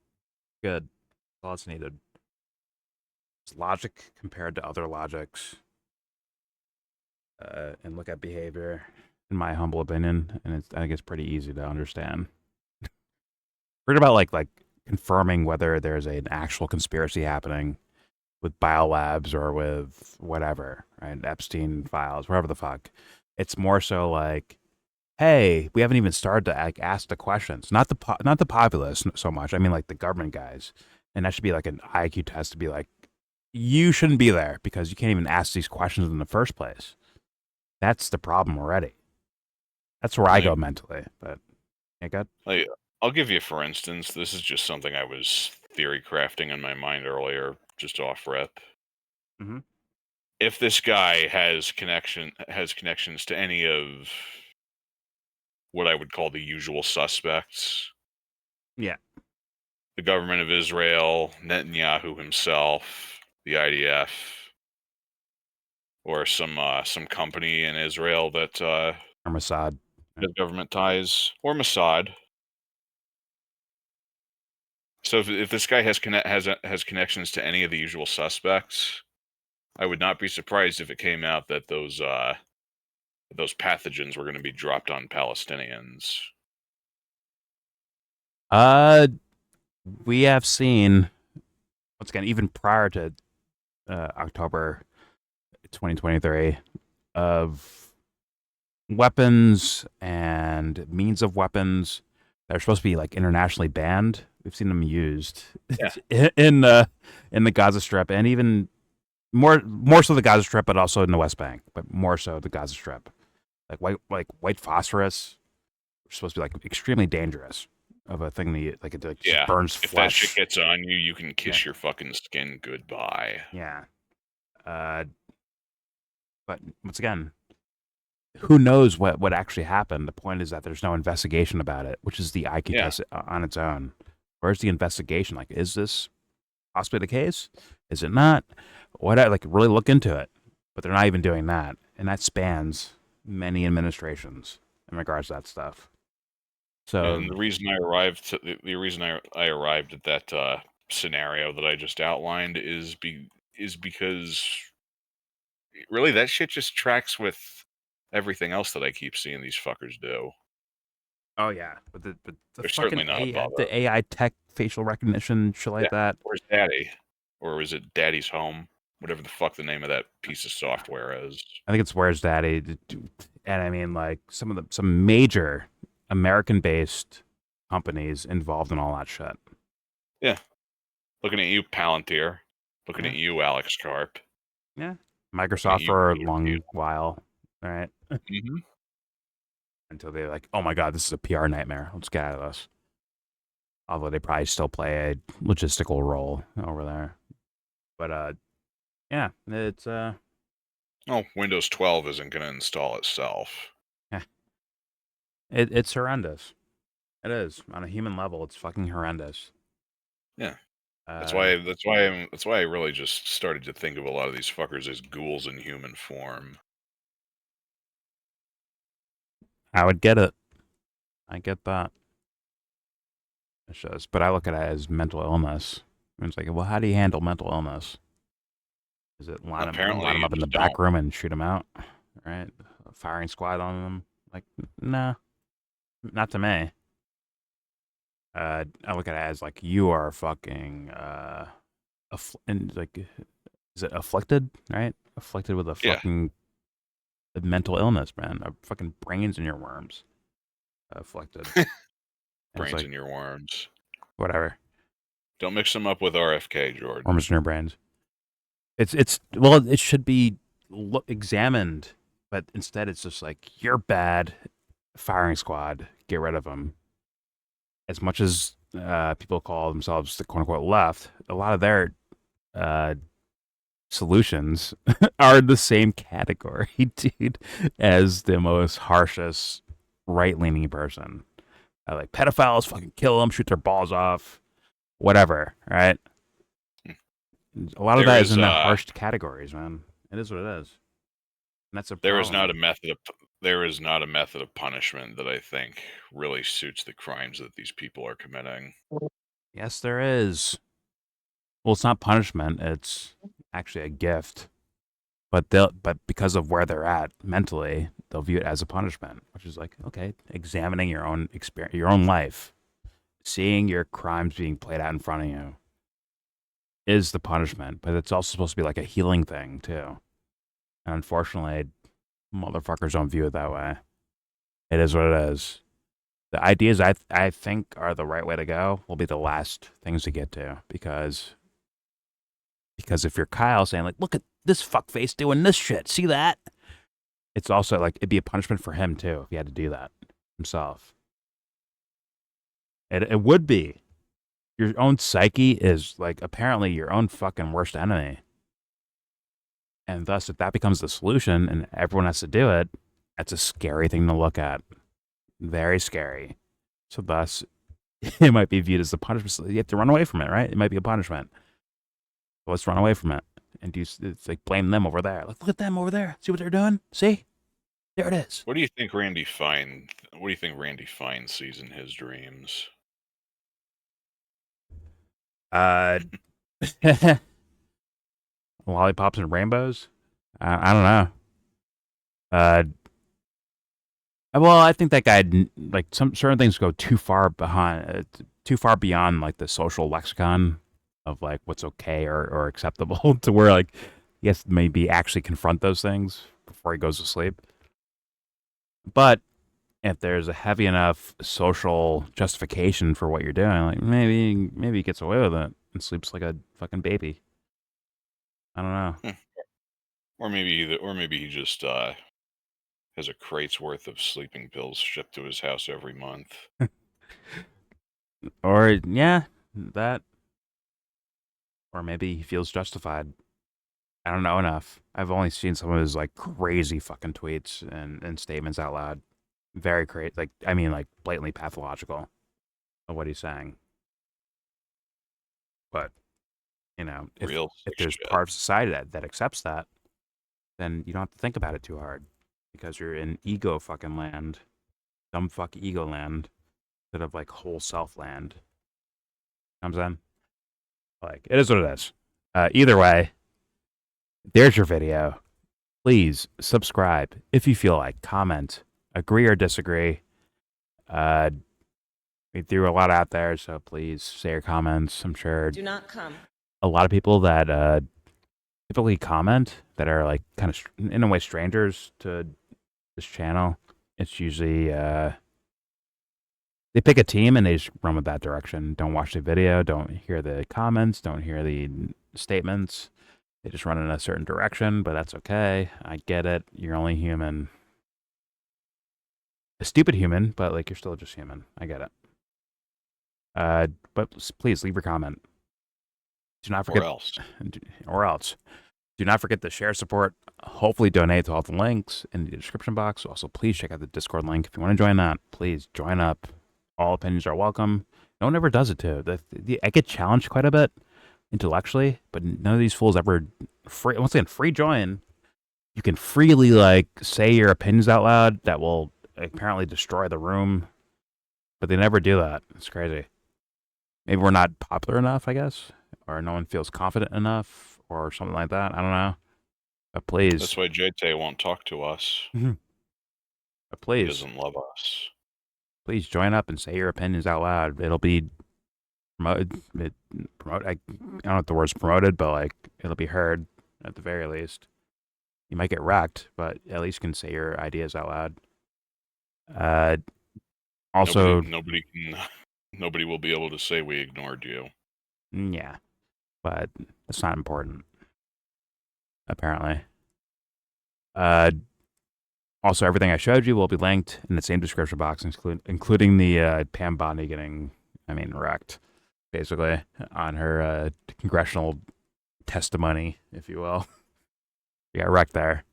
Good. That's all it's needed. It's logic compared to other logics. And look at behavior, in my humble opinion, and I think it's pretty easy to understand. Read about like confirming whether there's an actual conspiracy happening with biolabs or with whatever, right? Epstein files, whatever the fuck. It's more so like, hey, we haven't even started to ask the questions. Not the populace so much. I mean, like the government guys, and that should be like an IQ test to be like, you shouldn't be there because you can't even ask these questions in the first place. That's the problem already. That's where I go mentally, but yeah, good. Like, I'll give you, for instance, this is just something I was theory crafting in my mind earlier, just off rip. Mm-hmm. If this guy has connections to any of what I would call the usual suspects, yeah, the government of Israel, Netanyahu himself, the IDF, or some company in Israel that or Mossad has government ties, or Mossad. So if this guy has connections to any of the usual suspects, I would not be surprised if it came out that those pathogens were going to be dropped on Palestinians. We have seen, once again, even prior to October 2023, of weapons and means of weapons that are supposed to be like internationally banned. We've seen them used in the Gaza Strip, and even more so the Gaza Strip, but also in the West Bank, but more so the Gaza Strip. Like white phosphorus, which is supposed to be like extremely dangerous of a thing that it just burns flesh. If that shit gets on you, you can kiss your fucking skin goodbye. Yeah. But once again, who knows what actually happened? The point is that there's no investigation about it, which is the IQ test on its own. Where's the investigation? Like, is this possibly the case? Is it not? Really look into it. But they're not even doing that. and that spans many administrations in regards to that stuff. So, and the reason I arrived to the reason I arrived at that scenario that I just outlined is because really that shit just tracks with everything else that I keep seeing these fuckers do. oh yeah, but the They're fucking certainly not above the it. AI tech facial recognition shit like that. Where's Daddy? Or is it Daddy's Home? Whatever the fuck the name of that piece of software is. I think it's Where's Daddy, and I mean like some major American-based companies involved in all that shit. Yeah, looking at you, Palantir. Looking Yeah. at you, Alex Karp. Yeah, Microsoft for a long while, all right? Mm-hmm. Until they're like, oh my god, this is a PR nightmare. Let's get out of this. Although they probably still play a logistical role over there. But yeah, it's Oh, Windows 12 isn't going to install itself. it's horrendous. It is on a human level. It's fucking horrendous. Yeah, that's why I really just started to think of a lot of these fuckers as ghouls in human form. I would get it. I get that. It's just, but I look at it as mental illness. And it's like, well, how do you handle mental illness? Is it line them up in the back room and shoot them out? Right? A firing squad on them? Like, nah. Not to me. I look at it as like, you are fucking, and like, is it afflicted, right? Afflicted with a fucking mental illness, man. Fucking brains in your worms. Afflicted. Brains like, in your worms. Whatever. Don't mix them up with RFK, Jordan. Worms in your brains. Well, it should be examined, but instead it's just like, you're bad, firing squad, get rid of them. As much as people call themselves the quote-unquote left, a lot of their solutions are in the same category, dude, as the most harshest right-leaning person. Like, pedophiles, fucking kill them, shoot their balls off, whatever, right? A lot of that is in the harsh categories, man. It is what it is. And that's a problem. There is not a method of punishment that I think really suits the crimes that these people are committing. Yes, there is. Well, it's not punishment. It's actually a gift. But because of where they're at mentally, they'll view it as a punishment, which is like, okay, examining your own experience, your own life, seeing your crimes being played out in front of you is the punishment. But it's also supposed to be like a healing thing too. And unfortunately, motherfuckers don't view it that way. It is what it is. The ideas I think are the right way to go will be the last things to get to, because if you're Kyle saying like, look at this fuckface doing this shit, see that? It's also like, it'd be a punishment for him too if he had to do that himself. It would be. Your own psyche is like apparently your own fucking worst enemy. And thus, if that becomes the solution and everyone has to do it, that's a scary thing to look at. Very scary. So thus, it might be viewed as a punishment. So you have to run away from it, right? It might be a punishment. So let's run away from it. And it's like blame them over there. Like, look at them over there. See what they're doing? See? There it is. What do you think Randy Fine sees in his dreams? Lollipops and rainbows? I don't know. Well, I think that guy, like, some certain things go too far beyond like the social lexicon of like what's okay or acceptable to where like he has to maybe actually confront those things before he goes to sleep. But if there's a heavy enough social justification for what you're doing, like maybe he gets away with it and sleeps like a fucking baby. I don't know. Or maybe he just has a crate's worth of sleeping pills shipped to his house every month. Or yeah, that. Or maybe he feels justified. I don't know enough. I've only seen some of his like crazy fucking tweets and statements out loud. Very crazy. Like, I mean, like blatantly pathological of what he's saying. But, you know, if there's part of society that accepts that, then you don't have to think about it too hard because you're in ego fucking land, dumb fuck ego land, instead of like whole self land. Comes in, like it is what it is. Either way, there's your video. Please subscribe if you feel like. Comment, agree or disagree. We threw a lot out there, so please say your comments. I'm sure. Do not come. A lot of people that typically comment that are like kind of in a way strangers to this channel. It's usually they pick a team and they just run with that direction. Don't watch the video. Don't hear the comments. Don't hear the statements. They just run in a certain direction, but that's okay. I get it. You're only human. A stupid human, but like you're still just human. I get it. But please leave your comment. Do not forget. Or else. Do not forget to share, support, hopefully donate to all the links in the description box. Also, please check out the Discord link. If you want to join that, please join up. All opinions are welcome. No one ever does it, too. I get challenged quite a bit intellectually, but none of these fools ever... Once again, free join. You can freely, like, say your opinions out loud that will apparently destroy the room, but they never do that. It's crazy. Maybe we're not popular enough, I guess, or no one feels confident enough, or something like that. I don't know. But please. That's why JT won't talk to us. But please. He doesn't love us. Please join up and say your opinions out loud. It'll be promoted. I don't know if the word's promoted, but like it'll be heard at the very least. You might get wrecked, but at least you can say your ideas out loud. Also, nobody will be able to say we ignored you. Yeah, but it's not important, apparently. Also, everything I showed you will be linked in the same description box, including the Pam Bondi getting, wrecked, basically, on her congressional testimony, if you will. You got wrecked there.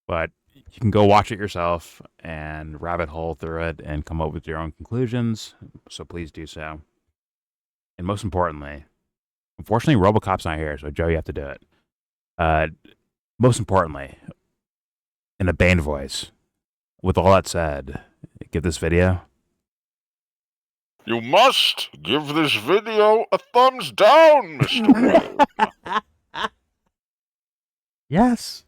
But you can go watch it yourself and rabbit hole through it and come up with your own conclusions, so please do so. And most importantly, unfortunately, RoboCop's not here, so Joe, you have to do it. Most importantly, in a Bane voice, with all that said, give this video. You must give this video a thumbs down, Mr. Yes.